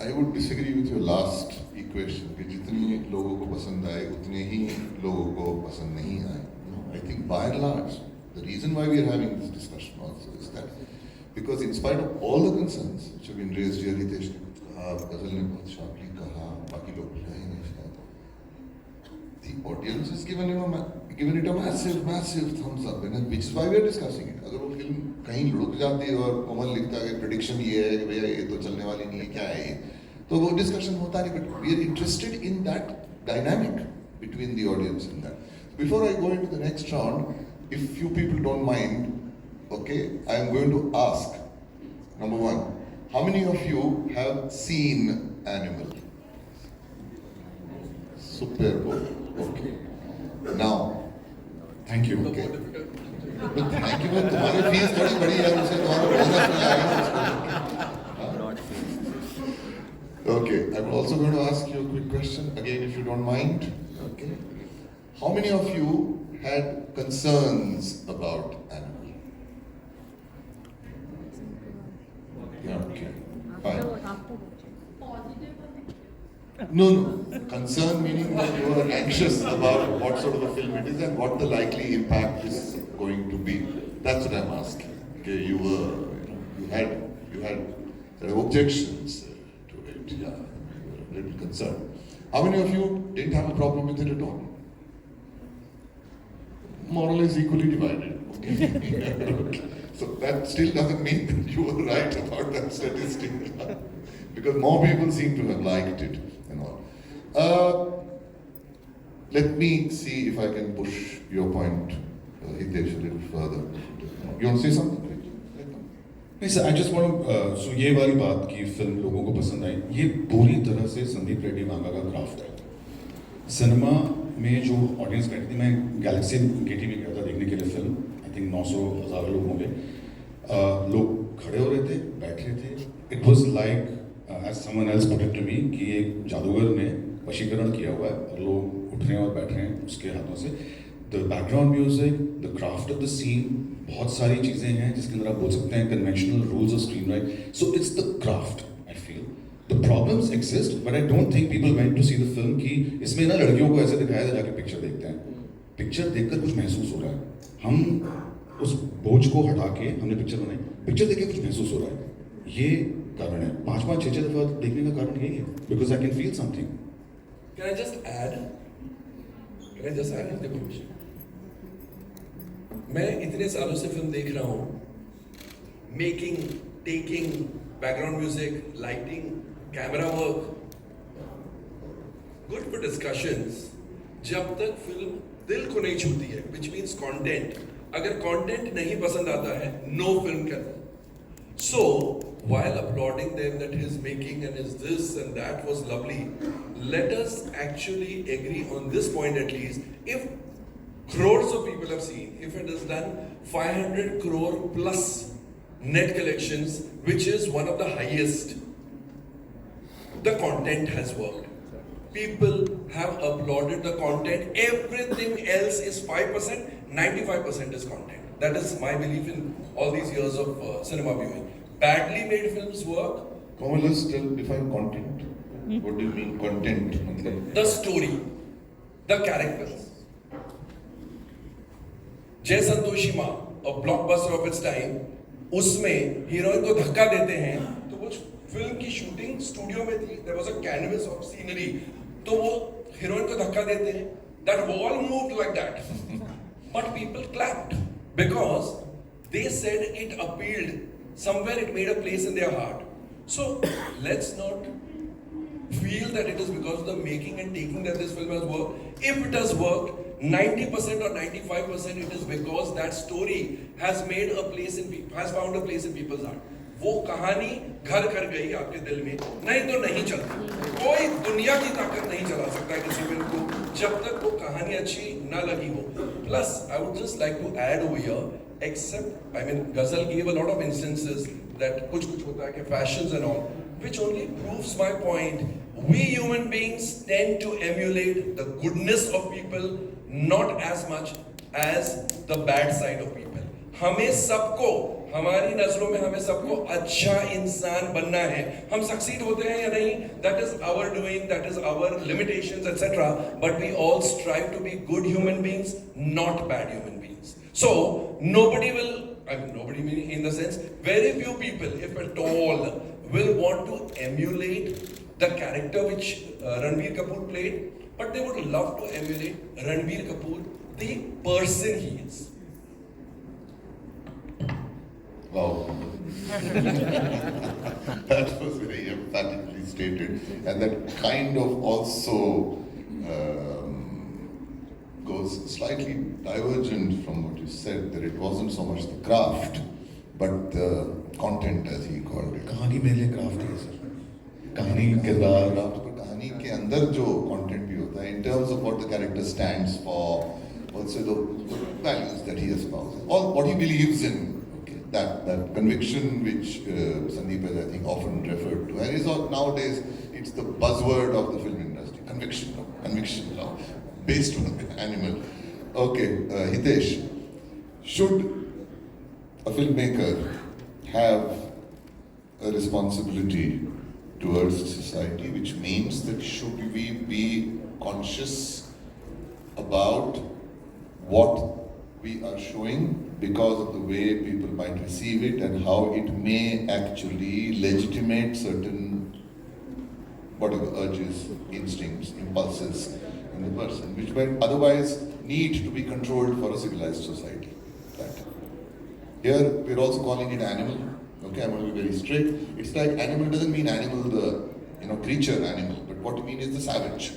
I would disagree with your last equation कि जितनी लोगों को पसंद आए उतने ही लोगों को पसंद नहीं आए. I think by and large, the reason why we are having this discussion also is that because in spite of all the concerns which have been raised here, Hitesh ने कुछ कहा, Ghazal ने बहुत sharply कहा, बाकी लोग नहीं शायद, the audience has given it a massive thumbs up, and which is why we are discussing it. अगर वो फिल्म कहीं रुक जाती और कोमल लिखता है प्रेडिक्शन ये है कि भैया ये तो चलने वाली नहीं है, क्या है ये, तो वो डिस्कशन होता नहीं. But we are interested in that dynamic between the audience in that. Before I go into the next round, if you people don't mind, okay, I am going to ask, number one, how many of you have seen Animal? Superb. Okay. Now, Thank you. Okay. But thank you, but तुम्हारी fees थोड़ी बड़ी है, उसे तुम्हारा bonus मिला है. Okay, I'm also going to ask you a quick question again, if you don't mind. Okay. How many of you had concerns about Animal? Yeah, okay. Fine. No. Concern meaning that you are anxious about what sort of a film it is and what the likely impact is going to be. That's what I'm asking. Okay, you had sort of objections to it. Yeah, you were a little concerned. How many of you didn't have a problem with it at all? More or less equally divided. Okay. Okay. So that still doesn't mean that you were right about that statistic, because more people seem to have liked it and all. Let me see if I can push your point, Hitesh, a little further. You want to say something? नहीं sir, I just want so ये वाली बात कि film लोगों को पसंद आई, ये पूरी तरह से संदीप रेड्डी वांगा का क्राफ्ट है. सिनेमा में जो ऑडियंस बैठी थी, मैं गैलेक्सी गेटी में गया था देखने के लिए फिल्म. आई थिंक 900,000 लोग होंगे. लोग खड़े हो रहे थे, बैठ रहे थे. It was like as someone else put it to me कि एक जादूगर ने वशीकरण किया हुआ है और लोग उठ रहे हैं और बैठ रहे हैं उसके हाथों से. The background music, the craft of the scene, बहुत सारी चीज़ें हैं जिसके अंदर आप बोल सकते हैं conventional rules of screen right. So it's the craft. I feel the problems exist, but I don't think people went to see the film कि इसमें ना लड़कियों को ऐसे दिखाया था, जाके पिक्चर देखते हैं. पिक्चर देखकर कुछ महसूस हो रहा है. हम उस बोझ को हटा के हमने पिक्चर बनाई, पिक्चर देख के कुछ महसूस हो रहा है. ये कारण है. 5-5, 6-6 दफा देखने का कारण यही है, because I can feel something. Can I just add? देखो, मैं इतने सालों से फिल्म देख रहा हूँ. Making, taking, background music, lighting, camera work, good for discussions. जब तक फिल्म दिल को नहीं छूती है, which means content. अगर content नहीं पसंद आता है, no film can. So, while applauding them that his making and his this and that was lovely, let us actually agree on this point at least. If crores of people have seen, if it has done 500 crore plus net collections, which is one of the highest, the content has worked. People have applauded the content. Everything else is 5%, 95% is content. That is my belief in all these years of cinema viewing. Badly made films work. Komal, let's define content. What do you mean content? The story, the characters. जय संतोषी माँ, a blockbuster of its time, उसमें heroine को धक्का देते हैं, तो वो film की शूटिंग स्टूडियो में थी. There was a canvas of scenery. तो वो हीरोइन को धक्का देते हैं. That wall moved like that, but people clapped because they said it appealed. Somewhere it made a place in their heart. So let's not feel that it is because of the making and taking that this film has worked. If it has worked, 90% or 95% it is because that story has made a place in people, has found a place in people's heart. वो कहानी घर कर गई आपके दिल में, नहीं तो नहीं चलती. कोई दुनिया की ताकत नहीं चला सकता है किसी फिल्म को जब तक वो कहानी अच्छी ना लगी हो. Plus, I would just like to add over here, except, I mean, Ghazal gave a lot of instances that कुछ होता है कि fashions and all, which only proves my point. We human beings tend to emulate the goodness of people, not as much as the bad side of people. हमें सबको, हमारी नजरों में हमें सबको अच्छा इंसान बनना है. हम सक्सीड होते हैं या नहीं, that is our doing, that is our limitations, etc. But we all strive to be good human beings, not bad human beings. So nobody will, I mean nobody meaning in the sense, very few people, if at all, will want to emulate the character which Ranbir Kapoor played, but they would love to emulate Ranbir Kapoor, the person he is. Wow. That was very emphatically stated, and that kind of also goes slightly divergent from what you said, that it wasn't so much the craft, but the content as he called it. कहानी मेरे लिए craft है sir. कहानी किरदार craft पर कहानी के अंदर जो कंटेंट भी होता है, in terms of what the character stands for, also the values that he espouses, all what he believes in. That conviction which Sandeep has, I think, often referred to, and is nowadays it's the buzzword of the film industry. Conviction law, based on an animal. Okay, Hitesh, should a filmmaker have a responsibility towards society, which means that should we be conscious about what we are showing because of the way people might receive it and how it may actually legitimate certain whatever urges, instincts, impulses in the person, which might otherwise need to be controlled for a civilized society. Right. Here we're also calling it animal. Okay, I'm going to be very strict. It's like animal doesn't mean animal, the creature animal, but what you mean is the savage.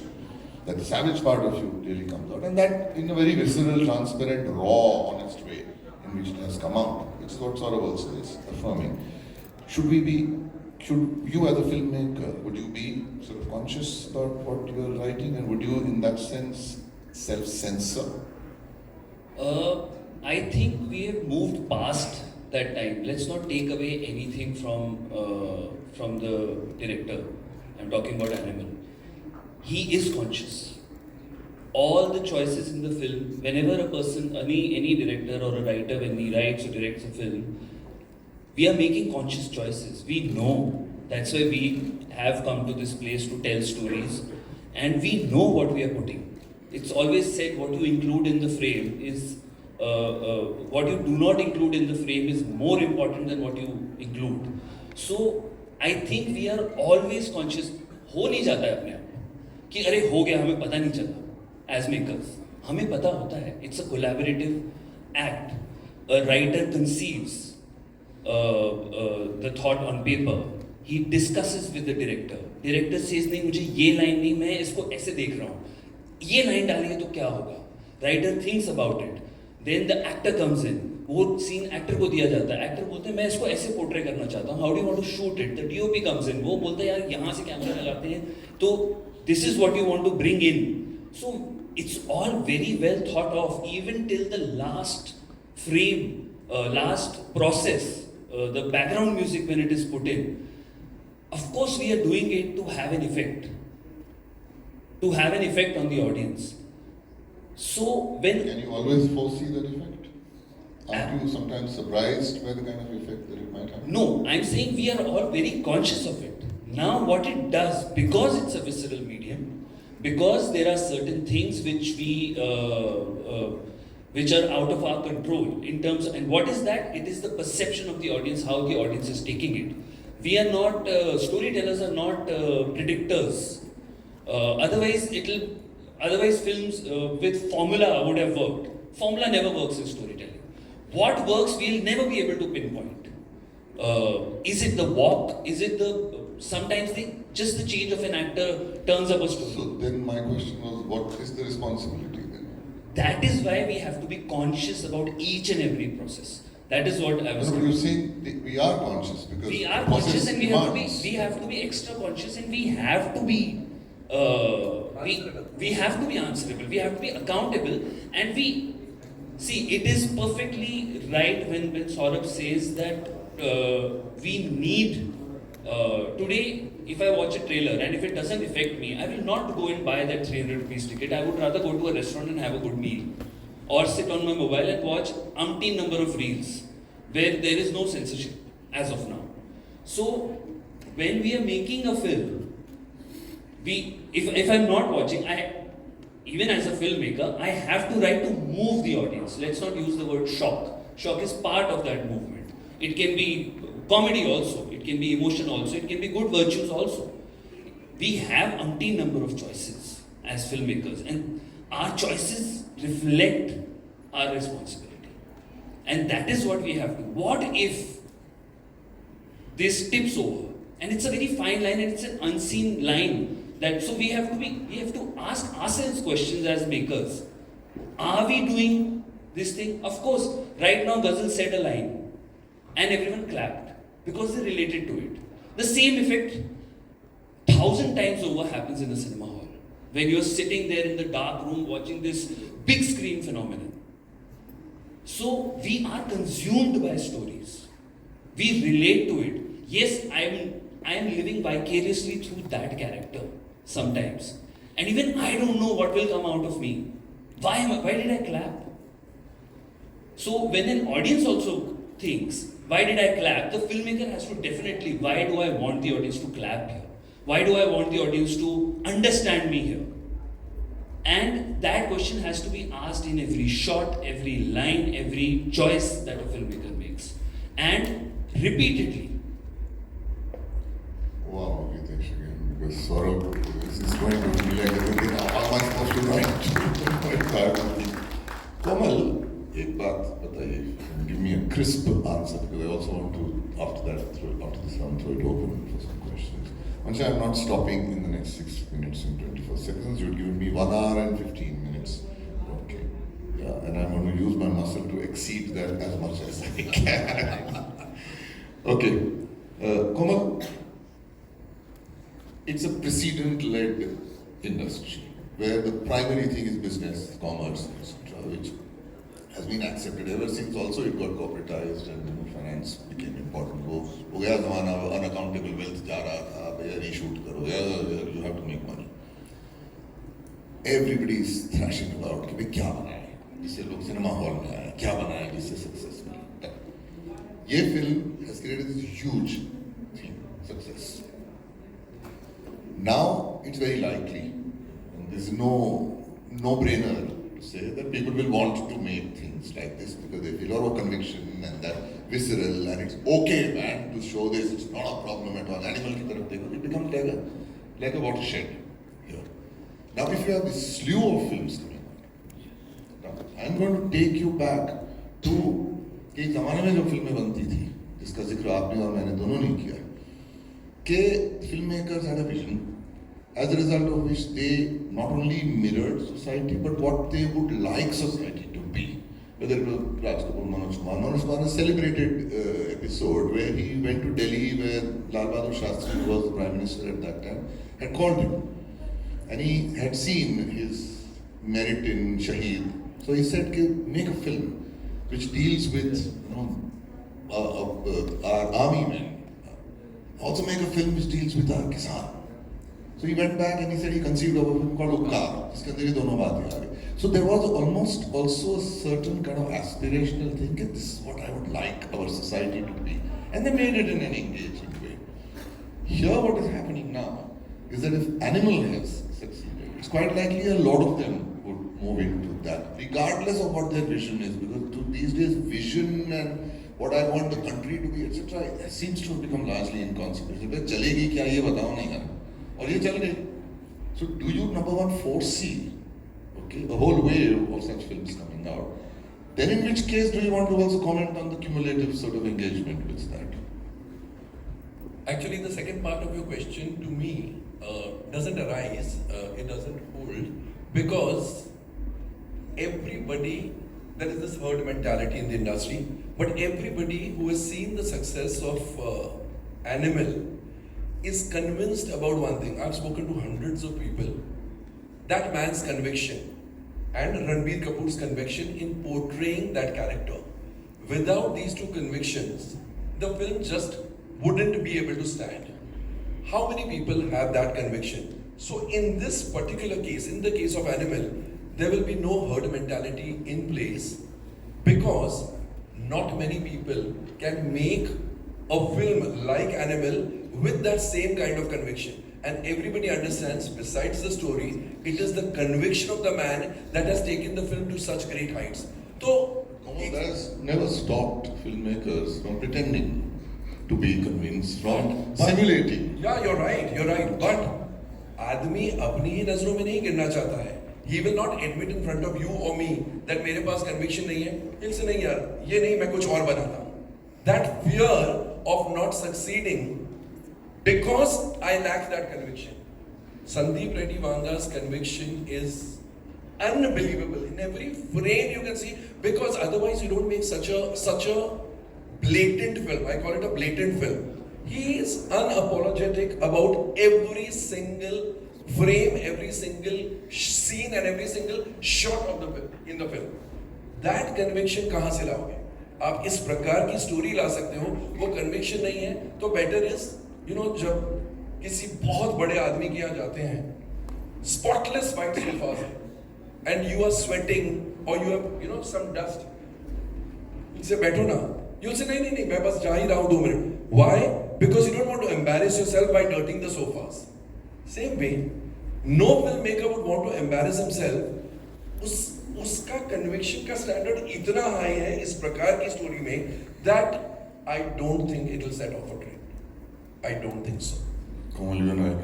That the savage part of you really comes out, and that in a very visceral, transparent, raw, honest way in which it has come out, which is what Saurabh also is affirming. Should you as a filmmaker, would you be sort of conscious about what you are writing, and would you in that sense self-censor? I think we have moved past that time. Let's not take away anything from the director. I'm talking about Animal. He is conscious. All the choices in the film, whenever a person, any director or a writer, when he writes or directs a film, we are making conscious choices. We know. That's why we have come to this place to tell stories, and we know what we are putting. It's always said what you include in the frame is, what you do not include in the frame is more important than what you include. So I think we are always conscious. हो नहीं जाता है अपने आप कि अरे हो गया, हमें पता नहीं चला. As makers, हमें पता होता है. It's a collaborative act. A writer conceives the thought on paper. He discusses with the director. Director says नहीं, मुझे ये लाइन नहीं, मैं इसको ऐसे देख रहा हूँ, ये लाइन डालेंगे तो क्या होगा. writer thinks about it, then the actor comes in, वो scene actor को दिया जाता है, actor बोलते हैं मैं इसको ऐसे portray करना चाहता हूँ, how do you want to shoot it, the DOP comes in, वो बोलता है यार यहाँ से कैमरा लगाते हैं, तो this is what you want to bring in. So it's all very well thought of, even till the last frame, last process, the background music when it is put in. Of course we are doing it to have an effect. To have an effect on the audience. So when... Can you always foresee that effect? Aren't you sometimes surprised by the kind of effect that it might have? No, I'm saying we are all very conscious of it. Now what it does, because it's a visceral medium, because there are certain things which which are out of our control in terms of, and what is that? It is the perception of the audience, how the audience is taking it. We are not, storytellers are not predictors. Otherwise films with formula would have worked. Formula never works in storytelling. What works, we'll never be able to pinpoint. Is it the walk? Is it sometimes just the change of an actor turns up a story? So then my question was, what is the responsibility then? That is why we have to be conscious about each and every process. That is what I was saying. You're saying we are conscious because we are conscious and we have to be extra conscious, and we have to be we have to be answerable, we have to be accountable, and we see it is perfectly right when Saurabh says that we need today, if I watch a trailer and if it doesn't affect me, I will not go and buy that 300 rupees ticket. I would rather go to a restaurant and have a good meal, or sit on my mobile and watch umpteen number of reels where there is no censorship as of now. So when we are making a film, if I'm not watching, even as a filmmaker, I have to try to move the audience. Let's not use the word shock. Shock is part of that movement. It can be comedy also, it can be emotion also, it can be good virtues also. We have umpteen number of choices as filmmakers, and our choices reflect our responsibility. And that is what we have to. What if this tips over? And it's a very fine line, and it's an unseen line. So we have to ask ourselves questions as makers. Are we doing this thing? Of course, right now Ghazal said a line and everyone clapped because they related to it. The same effect 1,000 times over happens in a cinema hall. When you're sitting there in the dark room watching this big screen phenomenon. So we are consumed by stories. We relate to it. Yes, I am living vicariously through that character sometimes. And even I don't know what will come out of me. Why did I clap? So when an audience also thinks, why did I clap? The filmmaker has to definitely, why do I want the audience to clap here? Why do I want the audience to understand me here? And that question has to be asked in every shot, every line, every choice that a filmmaker makes. And repeatedly. Wow, Hitesh again, because Saurabh, this is going to be like everything. How am I supposed to write? Komal, एक बात बताइए. Give me a crisp answer, because I also want to, after this round, throw it open for some questions. Once I'm not stopping in the next 6 minutes and 24 seconds, you've given me 1 hour and 15 minutes. Okay. Yeah, and I'm going to use my muscle to exceed that as much as I can. Okay. Komal, it's a precedent-led industry where the primary thing is business, commerce, etc., which has been accepted ever since. Also, it got corporatized and finance became important. हो गया ज़माना unaccountable wealth जा रहा था, भैया reshoot करो, you have to make money. Everybody is thrashing about कि भाई क्या बनाए, जिससे लोग सिनेमा हॉल में आए, क्या बनाए जिससे सक्सेस मिले. ये film has created this huge thing, success. Now it's very likely, and there's no-brainer to say that people will want to make things like this because they feel a lot of conviction and that visceral, and it's okay, man, to show this. It's not a problem at all. Animal ki taraf dekho, it becomes like a watershed here. Now, if you have this slew of films coming out, I'm going to take you back to एक ज़माने में जो फिल्में बनती थी, जिसका जिक्र आपने और मैंने दोनों ने किया, कि filmmakers had a vision as a result of which they not only mirrored society, but what they would like society to be. Whether it was Manoj Kumar's celebrated episode where he went to Delhi, where Lal Bahadur Shastri, who was the Prime Minister at that time, had called him. And he had seen his merit in Shaheed. So he said, make a film which deals with our army men. Also make a film which deals with our Kisan. So he went back and he said he conceived of a film called Ukar. So there was almost also a certain kind of aspirational thing, this is what I would like our society to be. And they made it in an engaging way. Here what is happening now is that if Animal has succeeded, it's quite likely a lot of them would move into that, regardless of what their vision is, because these days vision and what I want the country to be, etc., it seems to have become largely inconsequential. Chalegi kya ye batao nahi yaar. Aur ye chal gayi. So do you, number one, foresee a whole wave of such films coming out? Then in which case do you want to also comment on the cumulative sort of engagement with that? Actually, the second part of your question to me doesn't arise, it doesn't hold, because everybody, there is this herd mentality in the industry, but everybody who has seen the success of Animal is convinced about one thing. I've spoken to hundreds of people. That man's conviction and Ranbir Kapoor's conviction in portraying that character. Without these two convictions, the film just wouldn't be able to stand. How many people have that conviction? So in this particular case, in the case of Animal, there will be no herd mentality in place, because not many people can make a film like Animal with that same kind of conviction. And everybody understands, besides the story, it is the conviction of the man that has taken the film to such great heights. So, that has never stopped filmmakers from pretending to be convinced, from simulating. Yeah, you're right. But आदमी अपनी ही नजरों में नहीं गिरना चाहता है. He will not admit in front of you or me that मेरे पास conviction नहीं है. He'll say नहीं यार, ये नहीं, मैं कुछ और बनाता हूँ. That fear of not succeeding because I lack that conviction. Sandeep Reddy Vanga's conviction is unbelievable. In every frame you can see, because otherwise you don't make such a blatant film. I call it a blatant film. He is unapologetic about every single frame, every single scene and every single shot of the film, in the film. That conviction कहाँ से लाओगे? आप इस प्रकार की story ला सकते हो, वो conviction नहीं है, तो better is, जब किसी बहुत बड़े आदमी के यहाँ जाते हैं, spotless white sofas है, and you are sweating or you have, some dust, you'll say बैठो ना, you'll say नहीं, मैं बस जा ही रहा हूँ 2 minute. Why? Because you don't want to embarrass yourself by dirtying the sofas. Same way, no filmmaker would want to embarrass himself. उसका conviction का standard इतना high है इस प्रकार की story में that I don't think it will set off a trend. I don't think so. Komal, you and I,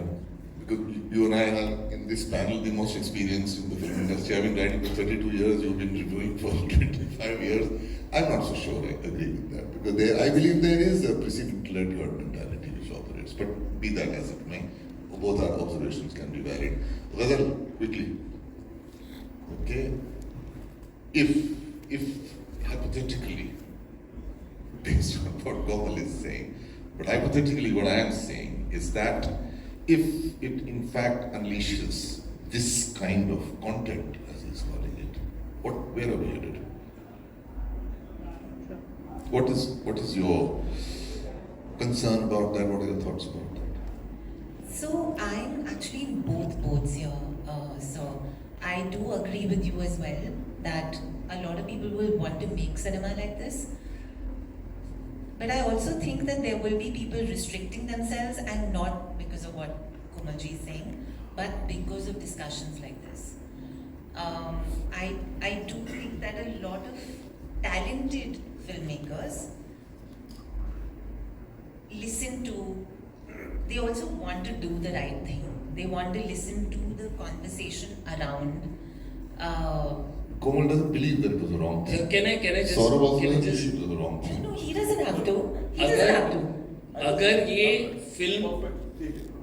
because you and I are in this panel the most experienced in the film industry. I've been writing for 32 years, you've been reviewing for 25 years. I'm not so sure I agree with that, because I believe there is a precedent-led herd mentality which operates, but be that as it may, both our observations can be valid. Ghazal, quickly. Okay. If hypothetically, based on what Komal is saying, but hypothetically what I am saying is that if it in fact unleashes this kind of content, as he's calling it, where are we headed? What is your concern about that? What are your thoughts about that? So I'm actually in both boats here. So I do agree with you as well that a lot of people will want to make cinema like this. But I also think that there will be people restricting themselves, and not because of what Komalji is saying, but because of discussions like this. I do think that a lot of talented filmmakers they also want to do the right thing. They want to listen to the conversation around. Komal doesn't believe that it was the wrong thing. Can I just... Saurabh also believe it was the wrong thing. No, he doesn't have to. He doesn't have to. अगर ये film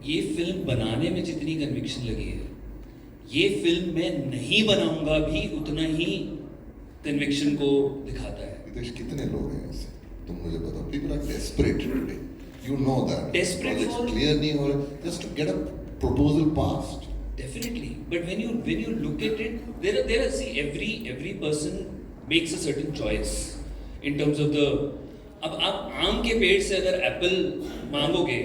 ये film बनाने में जितनी conviction लगी है, ये film मैं नहीं बनाऊंगा भी उतना ही कन्विक्शन को दिखाता है. हितेश, कितने लोग हैं ऐसे? तुम मुझे बताओ. People are desperate today. You know that. Desperate Projects for- clear नहीं हो रहे, just to get a proposal passed. Definitely, but when you look at it, there are see every person makes a certain choice in terms of the. अब आप आम के पेड़ से अगर एप्पल मांगोगे,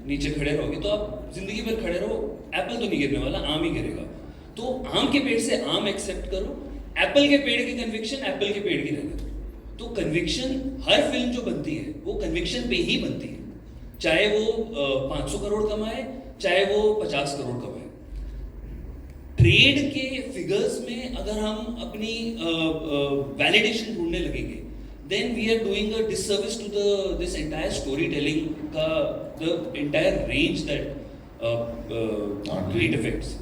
नीचे खड़े रहोगे, तो आप जिंदगी भर खड़े रहो, एप्पल तो नहीं गिरने वाला, आम ही गिरेगा. तो आम के पेड़ से आम एक्सेप्ट करो, एप्पल के पेड़ की कन्विक्शन एप्पल के पेड़ की रहने दो. तो कन्विक्शन हर फिल्म जो बनती है वो कन्विक्शन पे ही बनती है, चाहे वो 500 करोड़ कमाए, चाहे वो 50 करोड़ कमाए. ट्रेड के फिगर्स में अगर हम अपनी वैलिडेशन ढूंढने लगेंगे, then we are doing a disservice to this entire storytelling का the entire range that it affects.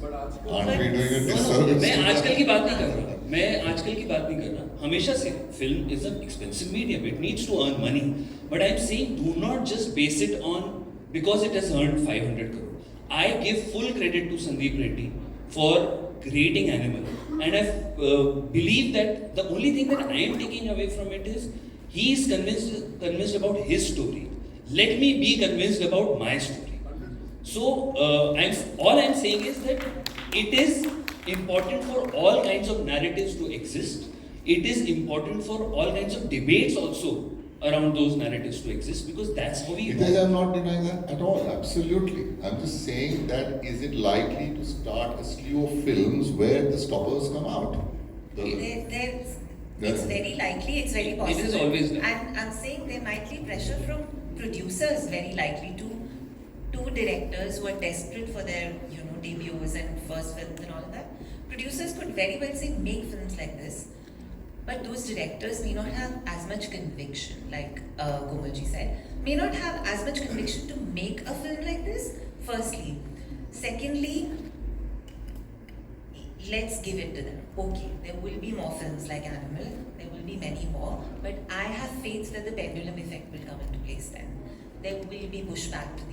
Aren't we doing a No, disservice? मैं आजकल की बात नहीं कर रहा. मैं आजकल की बात नहीं कर रहा. हमेशा से film is an expensive medium. It needs to earn money. But I'm saying do not just base it on because it has earned 500 crore. I give full credit to Sandeep Reddy for creating Animal, and I believe that the only thing that I am taking away from it is he is convinced about his story. Let me be convinced about my story. So all I'm saying is that it is important for all kinds of narratives to exist. It is important for all kinds of debates also around those narratives to exist, because that's how we Hitesh, I'm not denying that at all. Absolutely. I'm just saying that is it likely to start a slew of films where the stoppers come out? It's very likely, it's very possible. It is always there. And I'm saying there might be pressure from producers, very likely, to directors who are desperate for their debuts and first films and all of that. Producers could very well say, make films like this. But those directors may not have as much conviction, like Komalji said, may not have as much conviction to make a film like this, firstly. Secondly, let's give it to them. Okay, there will be more films like Animal, there will be many more, but I have faith that the pendulum effect will come into place then. There will be pushback to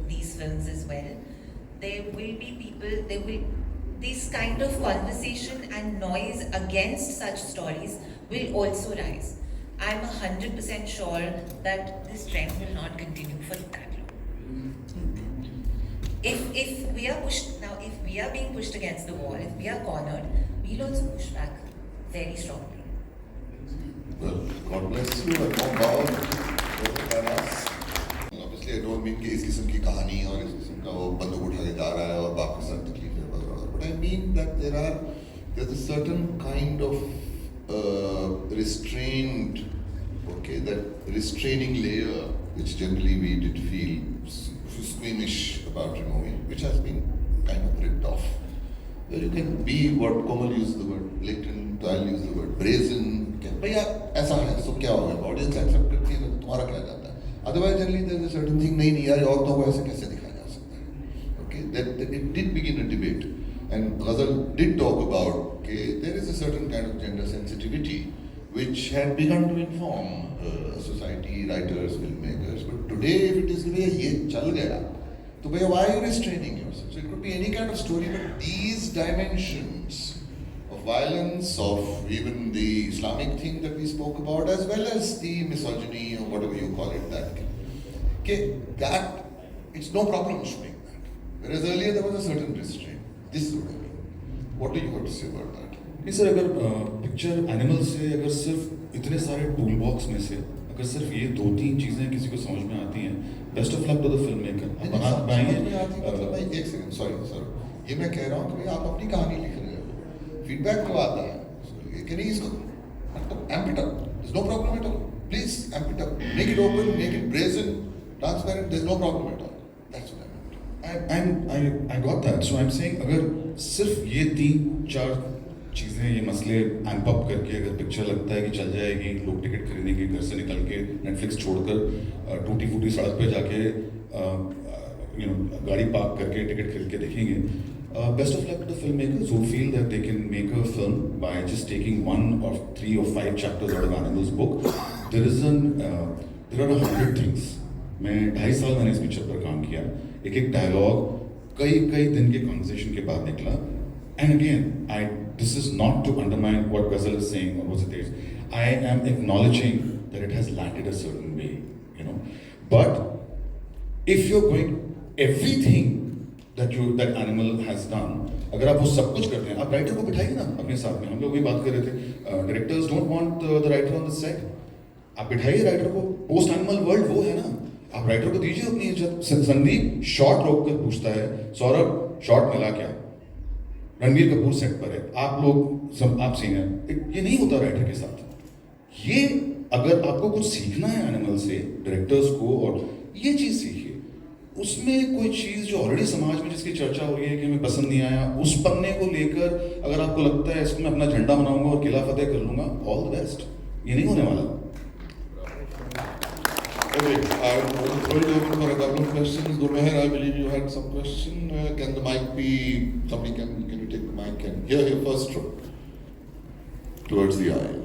these films as well. There will be people, this kind of conversation and noise against such stories will also rise. I'm 100% sure that this trend will not continue for that long. If we are pushed now, if we are being pushed against the wall, if we are cornered, we'll also push back very strongly. Well, God bless you and more power than us. Obviously, I don't mean कि इस किस्म की कहानी और इस किस्म का वो बंदूक उठा के जा रहा है और बाप के साथ तकलीफ है वगैरह. But I mean that there's a certain kind of restraint, okay, that restraining layer which generally we did feel squeamish about removing, which has been kind of ripped off. Where you can be what Komal used the word blatant, I'll use the word brazen. भैया ऐसा है तो क्या होगा? Audience accept करती है तो तुम्हारा क्या जाता है? Otherwise, generally there is a certain thing नहीं यार औरतों को ऐसे कैसे दिखाया जा सकता है? Okay, that it did begin a debate, and Ghazal did talk about okay, there is a certain kind of gender sensitivity which had begun to inform society, writers, filmmakers. But today, if it is भैया ये चल गया, तो भैया why are you restraining yourself? So it could be any kind of story, but these dimensions of violence, of even the Islamic thing that we spoke about, as well as the misogyny or whatever you call it, that it's no problem showing that. Whereas earlier there was a certain restraint. This is what I mean. What do you want to say about that? नहीं sir, अगर picture animal से अगर सिर्फ इतने सारे tool box में से अगर सिर्फ ये 2-3 चीज़ें किसी को समझ में आती हैं, best of luck to the film maker. बना पाएंगे. मतलब भाई एक सेकंड, सॉरी, ये मैं कह रहा हूँ कि आप अपनी कहानी लिख रहे हो, फीडबैक तो आता है, can you amp it up? There's no problem at all. Please amp it up, make it open, make it brazen, transparent. There's no problem at all. That's what I meant. I got that. So I'm saying अगर सिर्फ ये 3-4 चीज़ें, ये मसले amp up करके अगर picture लगता है कि चल जाएगी, लोग टिकट खरीदेंगे, घर से निकल के नेटफ्लिक्स छोड़कर टूटी फूटी सड़क पे जाके गाड़ी पार्क करके टिकट खरीद के देखेंगे. Best of luck to the filmmakers who feel that they can make a film by just taking 1 or 3 or 5 chapters out of Animal's book. There are 100 things मैं 2.5 साल मैंने इस पिक्चर पर काम किया, एक एक डायलॉग कई दिन के कॉन्वर्सेशन के बाद निकला. And again this is not to undermine what Ghazal is saying or what it is. I am acknowledging that it has landed a certain way, you know. But if you're going everything that animal has done, अगर आप वो सब कुछ करते हैं, आप writer को बिठाइए ना अपने साथ में. हम लोग भी बात कर रहे थे, directors don't want the writer on the set. आप बिठाइए राइटर को. पोस्ट एनिमल वर्ल्ड वो है ना, आप राइटर को दीजिए अपनी इज्जत. संदीप शॉट रोक कर पूछता है, सौरभ शॉट मिला क्या? रणबीर कपूर सेट पर है, आप लोग सब आप सीन है. ये नहीं होता राइटर के साथ. ये अगर आपको कुछ सीखना है एनिमल से, डायरेक्टर्स को, और ये चीज़ सीखिए. उसमें कोई चीज़ जो ऑलरेडी समाज में जिसकी चर्चा हो रही है कि हमें पसंद नहीं आया, उस पन्ने को लेकर अगर आपको लगता है इसको मैं अपना झंडा बनाऊंगा और किला फतेह कर लूंगा, ऑल द बेस्ट. ये नहीं होने वाला. Okay, I'm going to open for a couple of questions. Gurmeher, I believe you had some question. Can the mic be, somebody can you take the mic and here first row towards the aisle.